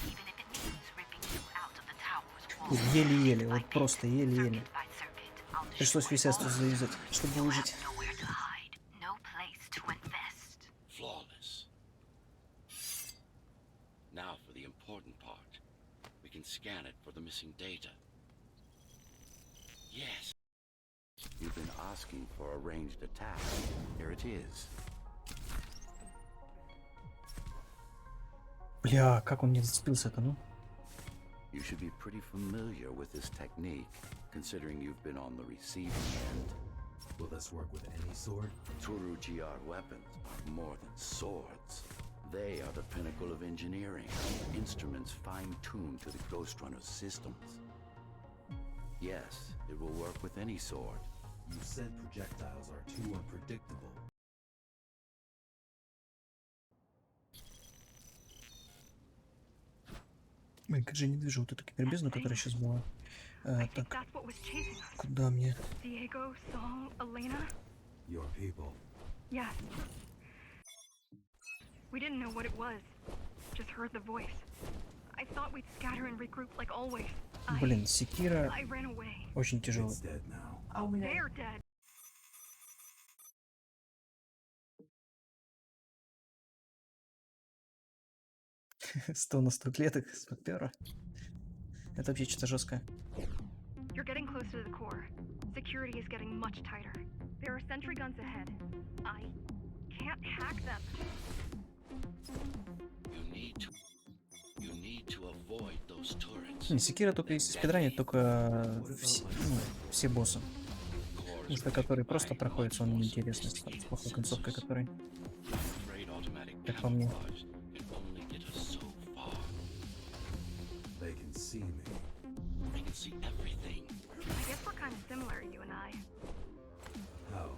[SPEAKER 7] Even if it means ripping you out of the tower's wall.
[SPEAKER 1] Еле-еле, вот просто еле-еле.
[SPEAKER 7] Circuit by circuit, I'll
[SPEAKER 1] Пришлось
[SPEAKER 7] destroy
[SPEAKER 1] весь
[SPEAKER 7] all
[SPEAKER 1] эстус
[SPEAKER 7] of
[SPEAKER 1] завязать,
[SPEAKER 7] them.
[SPEAKER 1] чтобы
[SPEAKER 7] You'll
[SPEAKER 1] выжить.
[SPEAKER 7] have nowhere to hide, no place to invest.
[SPEAKER 2] flawless. Now for the important part. We can scan it for the missing data. Yes.
[SPEAKER 6] We've been asking for a ranged attack. Here it is.
[SPEAKER 1] Бля, как он не зацепился-то, ну?
[SPEAKER 6] You should be pretty familiar with this technique, considering you've been on the receiving end.
[SPEAKER 4] Will this work with any sword?
[SPEAKER 6] Turu GR weapons are more than swords. They are the pinnacle of engineering, instruments fine-tuned to the Ghostrunner systems. Yes, it will work with any sword.
[SPEAKER 4] You said projectiles are too unpredictable.
[SPEAKER 1] Блин, как же не движу вот эту кибербезну, которая сейчас была.
[SPEAKER 5] I think
[SPEAKER 1] Так,
[SPEAKER 5] that's what was chasing us.
[SPEAKER 1] куда мне?
[SPEAKER 5] Diego, Saul, Elena?
[SPEAKER 4] Your people.
[SPEAKER 5] Yes. We didn't know what it was. Just heard the voice. I thought we'd scatter and regroup like always.
[SPEAKER 1] Блин, секира
[SPEAKER 5] I ran away.
[SPEAKER 1] очень тяжелый.
[SPEAKER 4] It's dead now.
[SPEAKER 5] They're dead.
[SPEAKER 1] Сто на 100 клеток с попера. Это вообще что-то жесткое.
[SPEAKER 5] You're getting close to the core. Security is getting much tighter. There are sentry guns ahead. I can't hack them.
[SPEAKER 2] You need to avoid those turrets.
[SPEAKER 1] Не, секира только если спидранить, только все боссы. Потому что который просто проходится, он неинтересный, с плохой концовкой который.
[SPEAKER 2] Afraid automatic
[SPEAKER 1] Как по мне.
[SPEAKER 2] camouflage can only get us so far.
[SPEAKER 4] They can see me.
[SPEAKER 2] They can see everything.
[SPEAKER 5] I guess we're kind of similar, you and I.
[SPEAKER 4] How?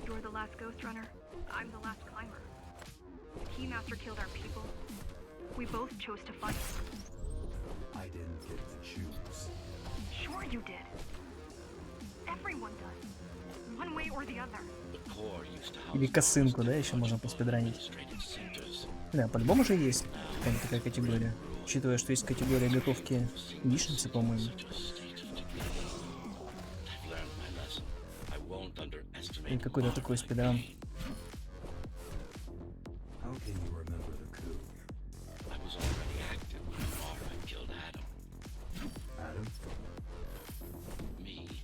[SPEAKER 5] You're the last Ghostrunner. I'm the last climber. The Keymaster killed our people. We both chose to fight.
[SPEAKER 4] I didn't get to choose.
[SPEAKER 5] Sure you did. Everyone does. One way or the other.
[SPEAKER 2] The core used to house
[SPEAKER 1] Или косынку, да, еще можно поспидранить.
[SPEAKER 2] administrative centers.
[SPEAKER 1] Да, по-любому же есть какая-нибудь такая категория. Учитывая, что есть категория готовки яичницы, по-моему.
[SPEAKER 2] Such a state of decay. I've learned my lesson. I won't underestimate
[SPEAKER 1] Или какой-то такой
[SPEAKER 2] modern
[SPEAKER 1] спидран.
[SPEAKER 2] pain.
[SPEAKER 4] How can you remember the coup?
[SPEAKER 2] I was already active when Mara killed Adam.
[SPEAKER 4] Adam?
[SPEAKER 2] Me.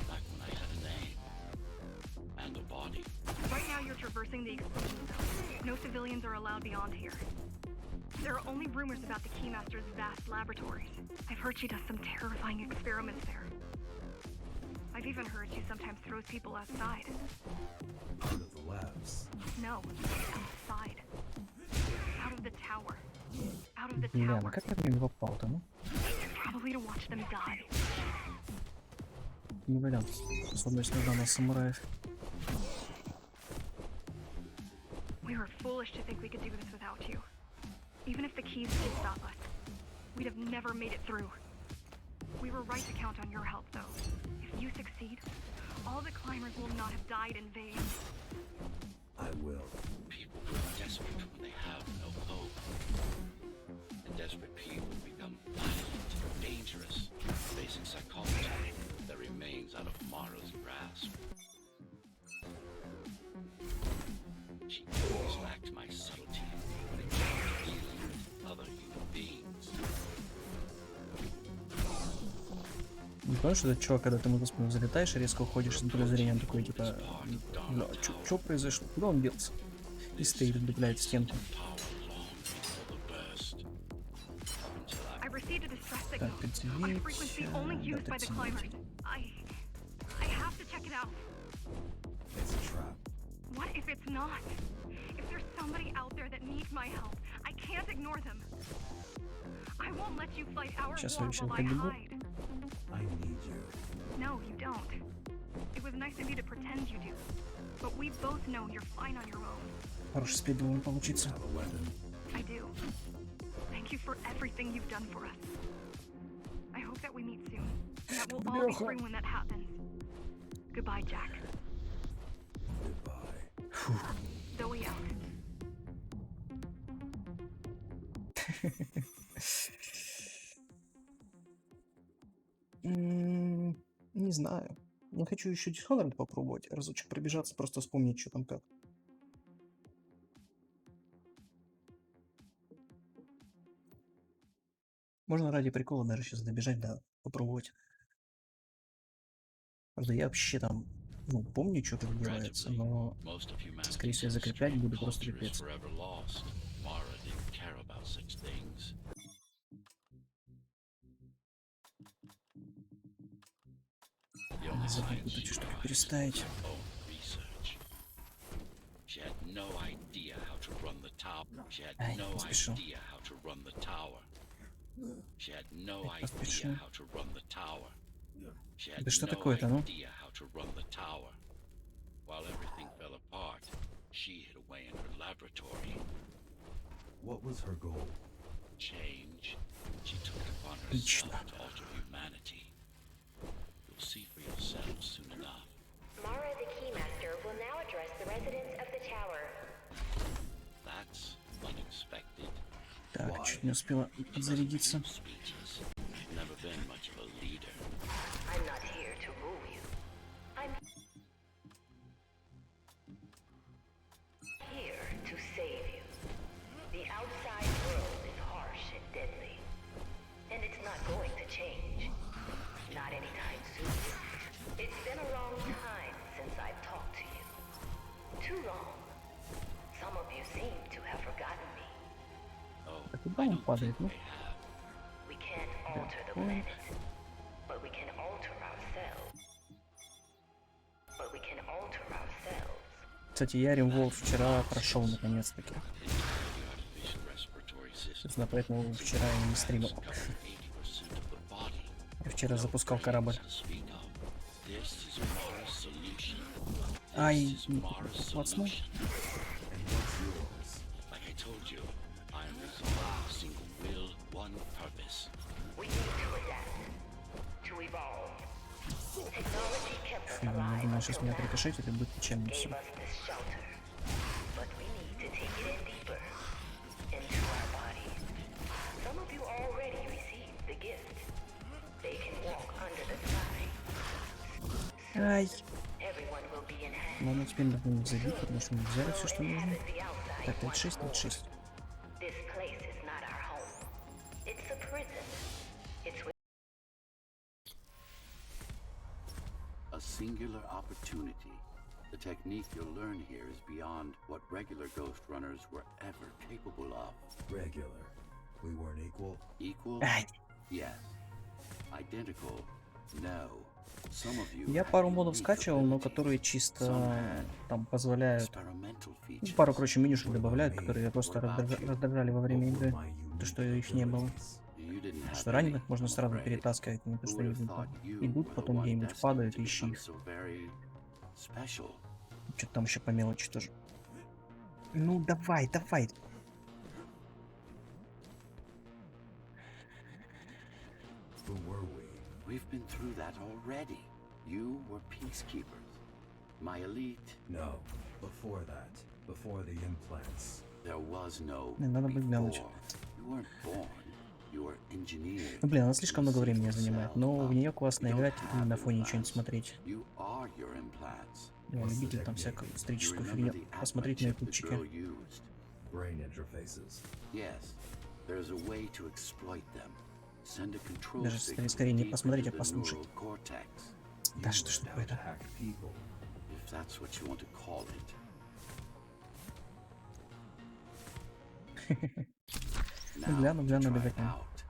[SPEAKER 2] Back when I had a name. And a body.
[SPEAKER 5] Right now you're traversing the explosion zone. No civilians are allowed beyond here. There are only rumors about the Keymaster's vast laboratories. I've heard she does some terrifying experiments there. I've even heard she sometimes throws people outside.
[SPEAKER 4] Out of the labs.
[SPEAKER 5] No, outside. Out of the tower. Out of the
[SPEAKER 1] Бля, ну
[SPEAKER 5] tower.
[SPEAKER 1] как я в него попал-то, ну?
[SPEAKER 5] Probably to watch them die.
[SPEAKER 1] Не вариант. Способность нужна на самураев.
[SPEAKER 5] We were foolish to think we could do this without you. Even if the keys did stop us, we'd have never made it through. We were right to count on your help, though. If you succeed, all the climbers will not have died in vain.
[SPEAKER 4] I will.
[SPEAKER 2] People grow desperate when they have no hope. And desperate people become violent, dangerous, basic psychology that remains out of Mara's grasp. She always lacked my subtlety when it came to dealing with other human beings.
[SPEAKER 1] Не помнишь, что этот чувак, когда ты в спину залетаешь и резко уходишь с поля зрения, он такой, типа, бля, что произошло? Куда он делся? И стоит, вдупляет в стенку.
[SPEAKER 5] I received a distress
[SPEAKER 1] Так,
[SPEAKER 5] signal on a frequency only used by the climbers. I have to check it out.
[SPEAKER 4] It's a trap.
[SPEAKER 5] What if it's not? If there's somebody out there that needs my help, I can't ignore them. I won't let you fight our
[SPEAKER 1] Сейчас
[SPEAKER 5] war
[SPEAKER 1] вообще
[SPEAKER 5] while I
[SPEAKER 1] побегу.
[SPEAKER 5] hide.
[SPEAKER 4] I need you.
[SPEAKER 5] No, you don't. It was nice of you to pretend you do. But we both know you're fine on your own.
[SPEAKER 1] Хороший спид должен получиться.
[SPEAKER 4] Have a weapon.
[SPEAKER 5] I do. Thank you for everything you've done for us. I hope that we meet soon. That we'll all be
[SPEAKER 1] Бляха.
[SPEAKER 5] free when that happens. Goodbye, Jack.
[SPEAKER 4] Goodbye.
[SPEAKER 5] Zoe out.
[SPEAKER 1] Не знаю. Я хочу еще Dishonored попробовать. Разочек пробежаться, просто вспомнить, что там как. Можно ради прикола даже сейчас добежать, да, попробовать. Правда, я вообще там Ну, помню, что тут делается,
[SPEAKER 2] Tragically,
[SPEAKER 1] но,
[SPEAKER 2] most of
[SPEAKER 1] скорее
[SPEAKER 2] humanity's
[SPEAKER 1] всего, закреплять буду просто
[SPEAKER 2] culture is
[SPEAKER 1] пипец.
[SPEAKER 2] forever lost. Mara didn't care about such things. The only
[SPEAKER 1] Забыл
[SPEAKER 2] science
[SPEAKER 1] вот эти
[SPEAKER 2] she
[SPEAKER 1] штуки
[SPEAKER 2] prioritized was
[SPEAKER 1] переставить.
[SPEAKER 2] her own research. She had no idea how to run the tower. She had
[SPEAKER 1] Ай,
[SPEAKER 2] no
[SPEAKER 1] поспешил.
[SPEAKER 2] idea how to run the tower. She had no
[SPEAKER 1] Опять
[SPEAKER 2] idea
[SPEAKER 1] поспешил.
[SPEAKER 2] how to run the tower. She had
[SPEAKER 1] Да что
[SPEAKER 2] no
[SPEAKER 1] такое-то, ну?
[SPEAKER 2] idea how to run the tower. While everything fell apart, she hid away in her laboratory.
[SPEAKER 4] What was her goal?
[SPEAKER 2] Change. She took it upon
[SPEAKER 1] Отлично.
[SPEAKER 2] herself to alter humanity. You'll see for yourselves soon enough.
[SPEAKER 3] Mara the Keymaster will now address the residents of the tower.
[SPEAKER 2] That's unexpected.
[SPEAKER 1] Так, чуть не успела
[SPEAKER 2] She doesn't
[SPEAKER 1] подзарядиться.
[SPEAKER 2] give speeches. Never been much of a leader.
[SPEAKER 3] I'm not here to rule you. I'm here to save you. The outside world is harsh and deadly. And it's not going to change. Not anytime soon. It's been a long time since I've talked to you. Too long. Some of you seem to have forgotten me.
[SPEAKER 2] Oh,
[SPEAKER 1] А куда
[SPEAKER 2] I
[SPEAKER 1] он
[SPEAKER 2] don't
[SPEAKER 1] падает,
[SPEAKER 2] think
[SPEAKER 1] ну?
[SPEAKER 2] they have.
[SPEAKER 3] We can't alter the planet. But we can alter ourselves. But we can alter ourselves.
[SPEAKER 1] Кстати, я Римворld вчера прошел наконец-таки.
[SPEAKER 2] The artificial respiratory system
[SPEAKER 1] Собственно, поэтому вчера я не стримил.
[SPEAKER 2] covers 80% of the body.
[SPEAKER 1] Я вчера запускал корабль.
[SPEAKER 2] To speak of. This is Mara's solution.
[SPEAKER 1] Ай,
[SPEAKER 2] This is Mara's
[SPEAKER 1] плацнул.
[SPEAKER 2] solution.
[SPEAKER 4] And what's yours?
[SPEAKER 2] Like I told you, I am resolved, single will, one purpose.
[SPEAKER 3] We need to adapt. To evolve. Technology kept us
[SPEAKER 1] Я
[SPEAKER 3] alive
[SPEAKER 1] думаю, сейчас
[SPEAKER 3] until
[SPEAKER 1] меня
[SPEAKER 3] now.
[SPEAKER 1] прикошетит и будет печально все.
[SPEAKER 3] Gave us this shelter. But we need to take it in deeper. Into our bodies. Some of you already received the gift. They can walk under the sky.
[SPEAKER 1] Ай,
[SPEAKER 3] Everyone will be enhanced.
[SPEAKER 1] ладно, теперь надо будет забить, потому что мы взяли все, что нужно.
[SPEAKER 3] Inhabit the outside
[SPEAKER 1] Так,
[SPEAKER 3] once
[SPEAKER 1] 36,
[SPEAKER 3] more.
[SPEAKER 1] 36.
[SPEAKER 3] This place is not our home. It's a prison. It's where
[SPEAKER 6] A singular opportunity. The technique you'll learn here is beyond what regular Ghostrunners were ever capable of.
[SPEAKER 4] Regular. We weren't equal.
[SPEAKER 6] Equal?
[SPEAKER 1] Ай,
[SPEAKER 6] Yes. Identical? No. Some of you
[SPEAKER 1] я
[SPEAKER 6] have
[SPEAKER 1] пару модов
[SPEAKER 6] unique
[SPEAKER 1] скачивал, но
[SPEAKER 6] abilities.
[SPEAKER 1] которые чисто там позволяют.
[SPEAKER 6] Experimental
[SPEAKER 1] Ну,
[SPEAKER 6] features.
[SPEAKER 1] пару, короче, менюшек добавляют, которые просто раздражали во время
[SPEAKER 4] What were
[SPEAKER 1] игры.
[SPEAKER 4] my
[SPEAKER 1] То, что
[SPEAKER 4] unique
[SPEAKER 1] их не было.
[SPEAKER 4] abilities?
[SPEAKER 6] You didn't have
[SPEAKER 1] Что раненых
[SPEAKER 6] any,
[SPEAKER 1] можно
[SPEAKER 6] I'm
[SPEAKER 1] сразу
[SPEAKER 6] afraid.
[SPEAKER 1] перетаскивать, не то,
[SPEAKER 6] Who
[SPEAKER 1] что
[SPEAKER 6] would have
[SPEAKER 1] идут,
[SPEAKER 6] thought you
[SPEAKER 1] идут,
[SPEAKER 6] were the
[SPEAKER 1] потом
[SPEAKER 6] one
[SPEAKER 1] где-нибудь
[SPEAKER 6] destined
[SPEAKER 1] падают,
[SPEAKER 6] to
[SPEAKER 1] ищи
[SPEAKER 6] become
[SPEAKER 1] их.
[SPEAKER 6] so very special?
[SPEAKER 1] Что-то там еще по мелочи тоже. Ну, давай, давай.
[SPEAKER 4] Who were we?
[SPEAKER 6] We've been through that already. You were peacekeepers. My elite,
[SPEAKER 4] No. Before that. Before the implants.
[SPEAKER 6] there was no
[SPEAKER 1] Не, надо быть глянуть.
[SPEAKER 6] before. You weren't born. You were engineered.
[SPEAKER 1] Ну, блин, она слишком много времени
[SPEAKER 6] Yourself
[SPEAKER 1] занимает, но в нее классно
[SPEAKER 6] You don't
[SPEAKER 1] играть и
[SPEAKER 6] have
[SPEAKER 1] на фоне ничего не
[SPEAKER 6] implants.
[SPEAKER 1] смотреть.
[SPEAKER 6] You are your implants.
[SPEAKER 1] Я
[SPEAKER 4] What's the
[SPEAKER 1] любитель там
[SPEAKER 4] technique?
[SPEAKER 1] всякую
[SPEAKER 6] You
[SPEAKER 1] историческую
[SPEAKER 6] remember
[SPEAKER 1] фигню
[SPEAKER 6] the
[SPEAKER 1] посмотреть на
[SPEAKER 6] Atma chip the
[SPEAKER 1] ютубчике.
[SPEAKER 6] girl used?
[SPEAKER 4] Brain interfaces.
[SPEAKER 6] Yes. There's a way to exploit them. Send a control
[SPEAKER 1] Даже
[SPEAKER 6] signal
[SPEAKER 1] скорее не
[SPEAKER 6] deep
[SPEAKER 1] посмотреть, а
[SPEAKER 6] into the
[SPEAKER 1] послушать.
[SPEAKER 6] neural cortex.
[SPEAKER 1] Да
[SPEAKER 4] You
[SPEAKER 1] что ж
[SPEAKER 4] learned how
[SPEAKER 1] такое-то?
[SPEAKER 4] to hack people.
[SPEAKER 6] If that's what you want to call it. Now,
[SPEAKER 1] гляну, гляну
[SPEAKER 6] try it
[SPEAKER 1] обязательно.
[SPEAKER 6] out.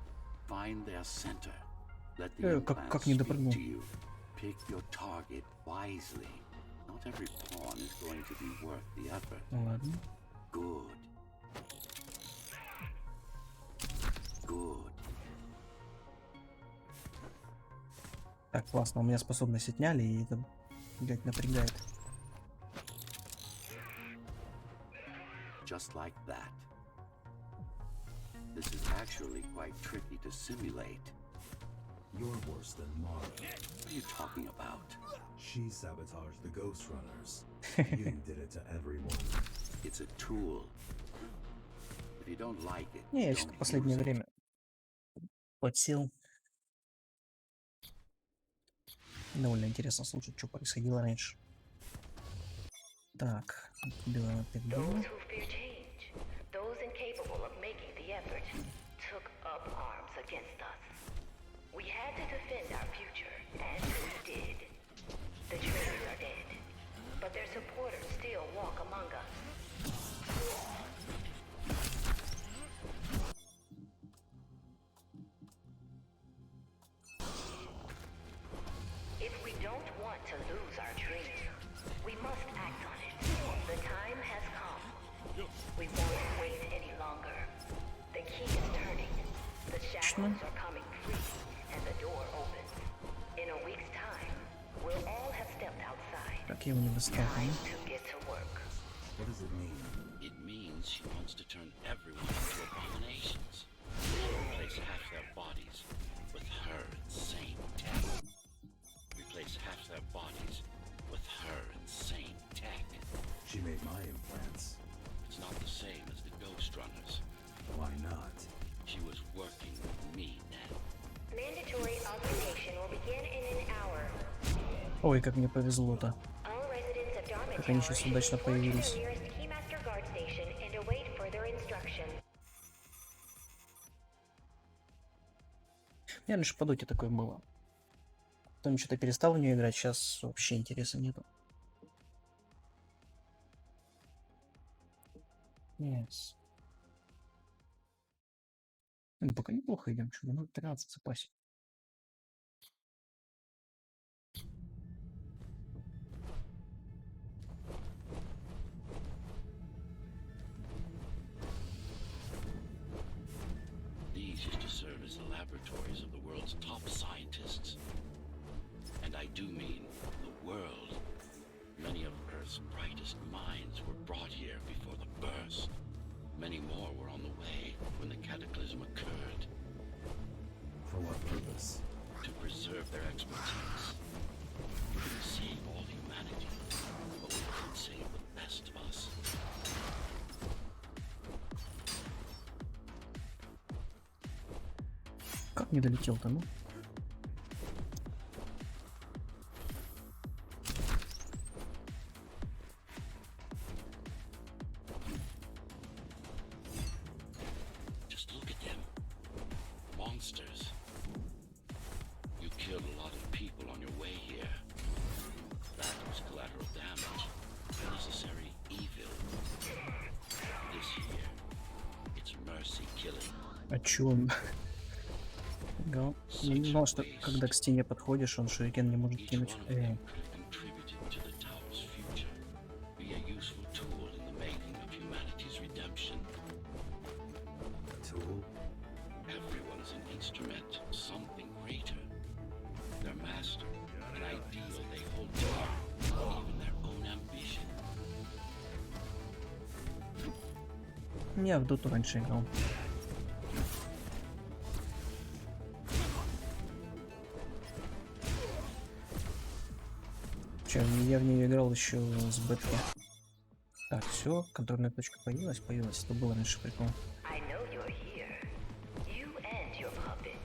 [SPEAKER 6] Find their center. Let the
[SPEAKER 1] Как
[SPEAKER 6] implants
[SPEAKER 1] не
[SPEAKER 6] speak
[SPEAKER 1] допрыгнул.
[SPEAKER 6] to you. Pick your target wisely. Not every pawn is going to be worth the effort.
[SPEAKER 1] Ну ладно.
[SPEAKER 6] Good. Good.
[SPEAKER 1] Так, классно, у меня способность отняли, и это, блядь, напрягает.
[SPEAKER 6] Just like that. This is actually quite tricky to simulate.
[SPEAKER 4] You're worse than Mara.
[SPEAKER 6] What are you talking about?
[SPEAKER 4] She sabotaged the Ghostrunners. You did it to everyone.
[SPEAKER 6] It's a tool. If you don't like it,
[SPEAKER 1] Не, я
[SPEAKER 6] don't
[SPEAKER 1] что-то в последнее
[SPEAKER 6] use it.
[SPEAKER 1] время подсел. Довольно интересно слушать, что происходило раньше. Так, белое опять было.
[SPEAKER 3] those who fear change, those incapable of making the effort, took up arms against us. We had to defend our future, and we did. The traitors are dead. want to lose our dream. We must act on it. The time has come. We won't wait any longer. The key is turning. The shackles are coming free, and the door opens. In a week's time, we'll all have stepped outside.
[SPEAKER 1] Как я его не достал?
[SPEAKER 3] Time to get to work.
[SPEAKER 4] What does it mean?
[SPEAKER 2] It means she wants to turn everyone into abominations. Replace half their bodies with her insane tech. Replace half their bodies with her insane tech.
[SPEAKER 4] She made my implants.
[SPEAKER 2] It's not the same as the Ghostrunners.
[SPEAKER 4] Why not?
[SPEAKER 2] She was working with me now.
[SPEAKER 3] Mandatory augmentation will begin in an hour.
[SPEAKER 1] Ой, как мне повезло-то.
[SPEAKER 3] All residents of Dartmouth
[SPEAKER 1] Как они
[SPEAKER 3] Tower
[SPEAKER 1] сейчас
[SPEAKER 3] should
[SPEAKER 1] удачно
[SPEAKER 3] report to
[SPEAKER 1] появились.
[SPEAKER 3] the nearest Keymaster guard station and await further instructions.
[SPEAKER 1] У меня раньше по доте такое было. Потом что-то перестал в нее играть, сейчас вообще интереса нету. Yes. Ну, пока неплохо идем, что минут 13 в запасе.
[SPEAKER 2] These used to serve as the laboratories of the world's top scientists. And I do mean the world. Many of Earth's brightest minds were brought here before the burst. Many more were on the way when the cataclysm occurred.
[SPEAKER 4] For what purpose?
[SPEAKER 2] To preserve their expertise. We couldn't save all humanity, but we could save the best of us.
[SPEAKER 1] Как не долетел-то, ну?
[SPEAKER 2] Just look at them. Monsters. You killed a lot of people on your way here. That was collateral damage. Unnecessary evil. This here, it's mercy killing.
[SPEAKER 1] А чё он? Да. Я не знал, что когда к стене подходишь, он шурикен не может
[SPEAKER 2] Each
[SPEAKER 1] кинуть.
[SPEAKER 2] one of them could have contributed to the tower's future. Be a useful tool in the making of humanity's redemption.
[SPEAKER 4] A tool?
[SPEAKER 2] Everyone is an instrument, something greater. Their master, an ideal they hold dear, even their own ambition.
[SPEAKER 1] Я в доту раньше играл. Че, я в нее играл еще с бетки. Так, все, контрольная точка появилась. Это было раньше прикол.
[SPEAKER 3] I know you're here. You and your puppet.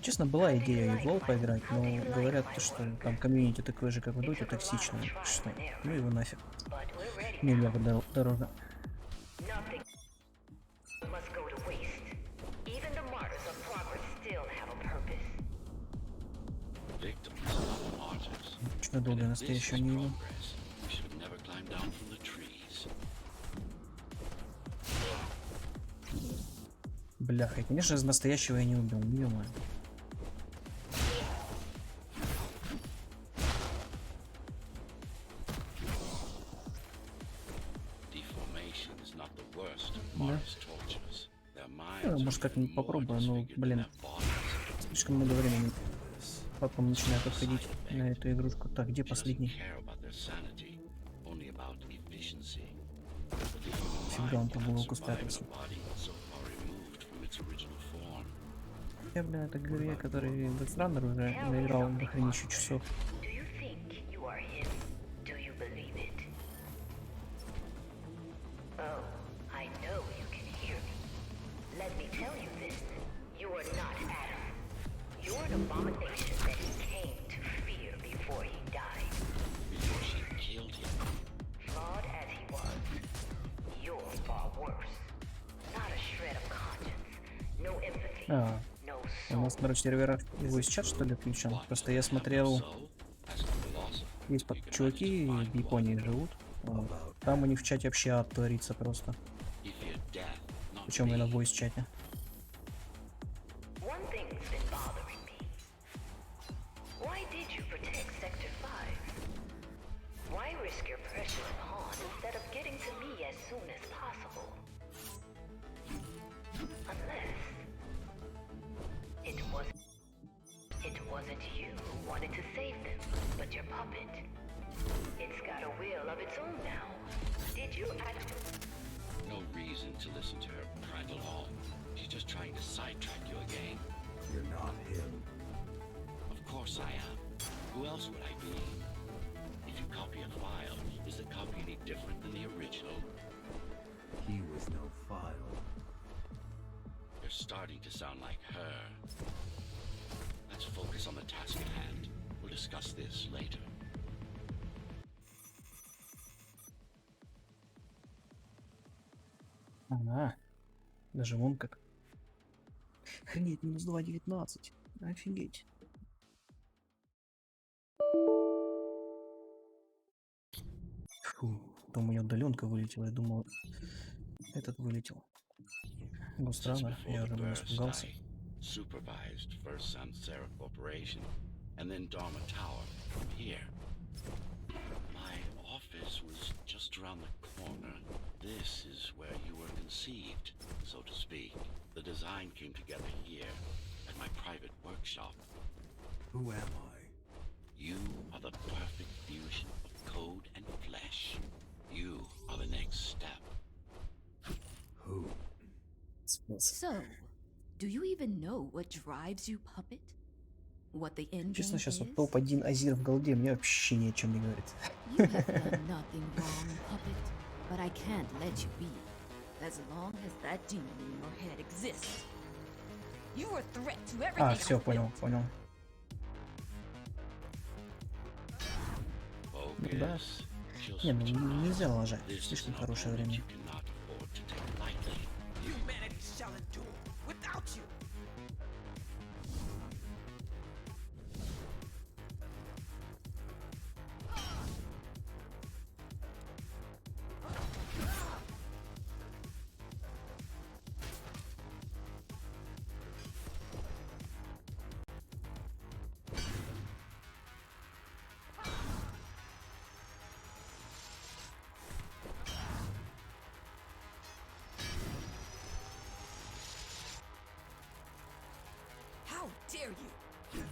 [SPEAKER 1] Честно, была идея и в лол поиграть, но говорят, то, что там комьюнити такое же, как в доте, токсичное. Что? Ну его нафиг.
[SPEAKER 3] But we're ready.
[SPEAKER 1] Миллиард дорого.
[SPEAKER 3] Nothing must go to waste. Even the martyrs of progress still have a purpose.
[SPEAKER 2] Victims, not martyrs.
[SPEAKER 1] Что долго
[SPEAKER 2] This is
[SPEAKER 1] настоящего не видел.
[SPEAKER 2] progress. We should have never climbed down from the trees.
[SPEAKER 1] Бляха, и, конечно, из настоящего я не убил, не ё-моё.
[SPEAKER 2] Deformation is not the worst of martyrs' tortures. Their
[SPEAKER 1] Я,
[SPEAKER 2] minds
[SPEAKER 1] может,
[SPEAKER 2] are
[SPEAKER 1] как-нибудь
[SPEAKER 2] even more
[SPEAKER 1] попробую, но,
[SPEAKER 2] disfigured than
[SPEAKER 1] блин,
[SPEAKER 2] their bodies.
[SPEAKER 1] слишком много времени потом начинает отходить на эту игрушку. Так, где
[SPEAKER 2] She doesn't
[SPEAKER 1] последний?
[SPEAKER 2] care about their sanity, only about efficiency.
[SPEAKER 1] Фига, он по уголку спрятался. Я, блин, это говорю, я, который Ghostrunner уже наиграл до хренища часов.
[SPEAKER 3] Do you think you are him? Do you believe it? Oh, I know you can hear me. Let me tell you this. You are not Adam. You're an abomination that he came to fear before he died.
[SPEAKER 2] Before she killed him.
[SPEAKER 3] Flawed as he was, you're far worse. Not a shred of conscience. No empathy.
[SPEAKER 1] А,
[SPEAKER 3] No
[SPEAKER 1] у
[SPEAKER 3] soul.
[SPEAKER 1] нас, короче, сервера его чат, что ли, включен? Просто я смотрел, есть чуваки в Японии живут. Вот. Там у них в чате вообще ад творится просто. Причем и на voice чате.
[SPEAKER 3] One thing's been bothering me. Why did you protect Sector that you wanted to save them, but your puppet, it's got a will of its own now. Did you act?
[SPEAKER 2] No reason to listen to her prattle on. She's just trying to sidetrack you again.
[SPEAKER 4] You're not him.
[SPEAKER 2] Of course I am. Who else would I be? If you copy a file, is the copy any different than the original?
[SPEAKER 4] He was no file.
[SPEAKER 2] You're starting to sound like her. Let's focus on the task at hand. We'll discuss this later.
[SPEAKER 1] Ага, даже вон как. Охренеть, минус 2,19. Офигеть. Фу, там у меня удаленка вылетела, я думал, этот вылетел.
[SPEAKER 2] Since
[SPEAKER 1] Гhostrunner,
[SPEAKER 2] before
[SPEAKER 1] я
[SPEAKER 2] the
[SPEAKER 1] уже был
[SPEAKER 2] burst,
[SPEAKER 1] испугался.
[SPEAKER 2] I supervised first Samsara Corporation and then Dharma Tower from here. My office was just around the corner. This is where you were conceived, so to speak. The design came together here at my private workshop.
[SPEAKER 4] Who am I?
[SPEAKER 2] You are the perfect fusion of code and flesh. You are the next step.
[SPEAKER 4] Who?
[SPEAKER 8] So, do you even know what drives you, puppet? What the end game
[SPEAKER 1] Честно, сейчас вот
[SPEAKER 8] is?
[SPEAKER 1] топ-1 Азир в голде мне вообще ни о чем не говорит.
[SPEAKER 8] You have done nothing wrong, puppet, but I can't let you be. As long as that demon in your head exists. You are a threat to everything.
[SPEAKER 1] А, все, понял, понял. Да.
[SPEAKER 2] Focus. Just
[SPEAKER 1] Не, ну
[SPEAKER 2] tomorrow.
[SPEAKER 1] нельзя лажать.
[SPEAKER 2] This is
[SPEAKER 1] Слишком
[SPEAKER 2] an
[SPEAKER 1] хорошее
[SPEAKER 2] opponent
[SPEAKER 1] время.
[SPEAKER 2] you cannot afford to take lightly.
[SPEAKER 9] Humanity shall endure without you. How dare you?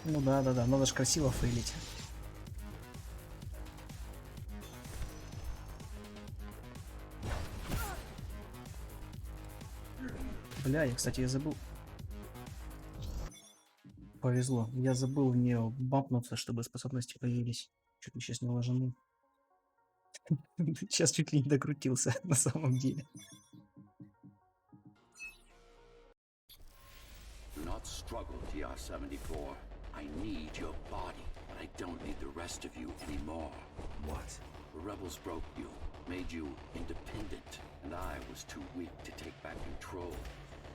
[SPEAKER 1] Ну да, надо ж красиво фейлить. Бля, я забыл. Повезло. Я забыл в нее бампнуться, чтобы способности появились. Чуть ли сейчас не ложанул. Сейчас чуть ли не докрутился на самом деле.
[SPEAKER 6] Do not struggle, TR-74. I need your body, but I don't need the rest of you anymore.
[SPEAKER 4] What?
[SPEAKER 6] The rebels broke you, made you independent, and I was too weak to take back control.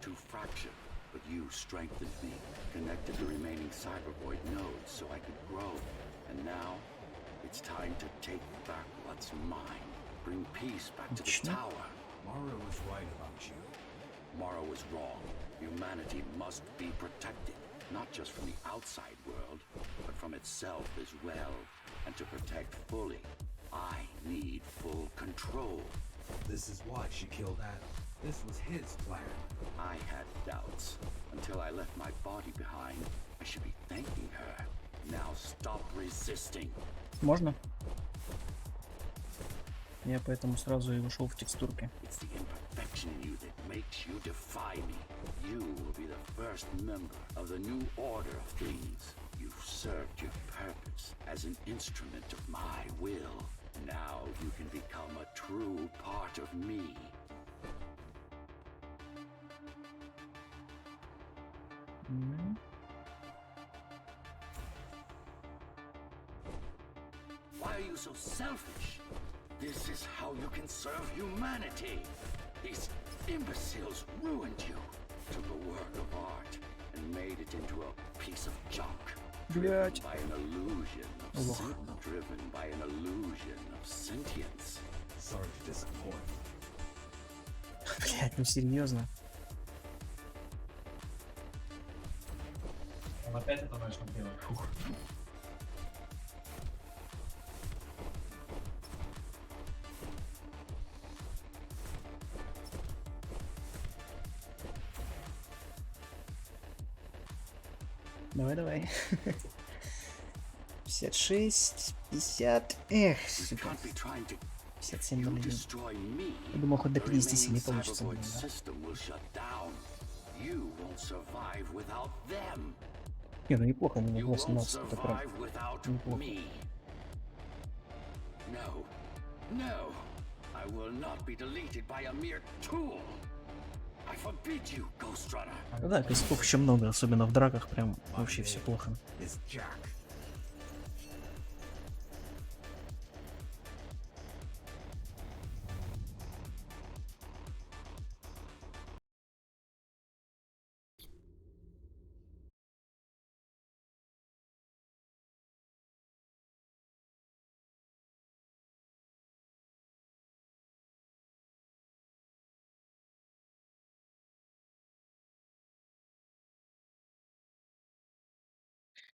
[SPEAKER 6] Too fractured, but you strengthened me, connected the remaining cybervoid nodes so I could grow. And now, it's time to take back what's mine. Bring peace back to the
[SPEAKER 1] Отлично.
[SPEAKER 6] tower.
[SPEAKER 4] Mara was right about you.
[SPEAKER 6] Mara was wrong. Humanity must be protected, not just from the outside world, but from itself as well. And to protect fully, I need full control.
[SPEAKER 4] This is why she killed Adam. This was his plan.
[SPEAKER 6] I had doubts. Until I left my body behind, I should be thanking her. Now stop resisting.
[SPEAKER 1] Можно? Я поэтому сразу и ушел в текстурки.
[SPEAKER 6] It's the imperfection in you that makes you defy me. You will be the first member of the new order of things. You've served your purpose as an instrument of my will. Now you can become a true part of me. Why are you so selfish? This is how you can serve humanity. These imbeciles ruined you, took a work of art, and made it into a piece of junk. Driven
[SPEAKER 1] Блять.
[SPEAKER 6] by an illusion of
[SPEAKER 1] Ох.
[SPEAKER 6] driven by an illusion of sentience.
[SPEAKER 4] Sorry to disappoint.
[SPEAKER 1] Блять, ну серьезно.
[SPEAKER 10] Он опять это начал делать.
[SPEAKER 1] Фух. Давай, давай. 56, 50. Эх,
[SPEAKER 6] You
[SPEAKER 1] сука.
[SPEAKER 6] can't be trying to
[SPEAKER 1] 57
[SPEAKER 6] you
[SPEAKER 1] на один.
[SPEAKER 6] destroy me.
[SPEAKER 1] Я думал, хоть до
[SPEAKER 6] The
[SPEAKER 1] 57
[SPEAKER 6] remaining
[SPEAKER 1] получится.
[SPEAKER 6] cybervoid
[SPEAKER 1] Блин, да.
[SPEAKER 6] system will shut down. You won't survive without them.
[SPEAKER 1] Не, ну неплохо, ну
[SPEAKER 6] You
[SPEAKER 1] на
[SPEAKER 6] won't
[SPEAKER 1] 18 это прям
[SPEAKER 6] survive without
[SPEAKER 1] неплохо.
[SPEAKER 6] me. No. No. I will not be deleted by a mere tool. I forbid you, Ghostrunner.
[SPEAKER 1] Ну да, песков еще много, особенно в драках, прям вообще все плохо.
[SPEAKER 4] It's Jack.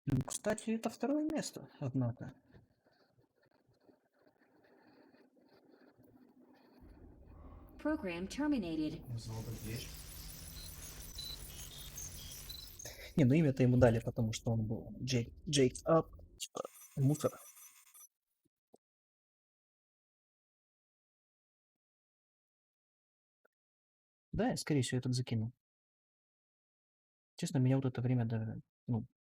[SPEAKER 1] Ну, кстати, это второе место, однако.
[SPEAKER 11] Program terminated.
[SPEAKER 10] Золотой плеч.
[SPEAKER 1] Не, ну имя-то ему дали, потому что он был Джейк Ап, типа, мусор. Да, я, скорее всего, этот закину. Честно, меня вот это время даже, ну,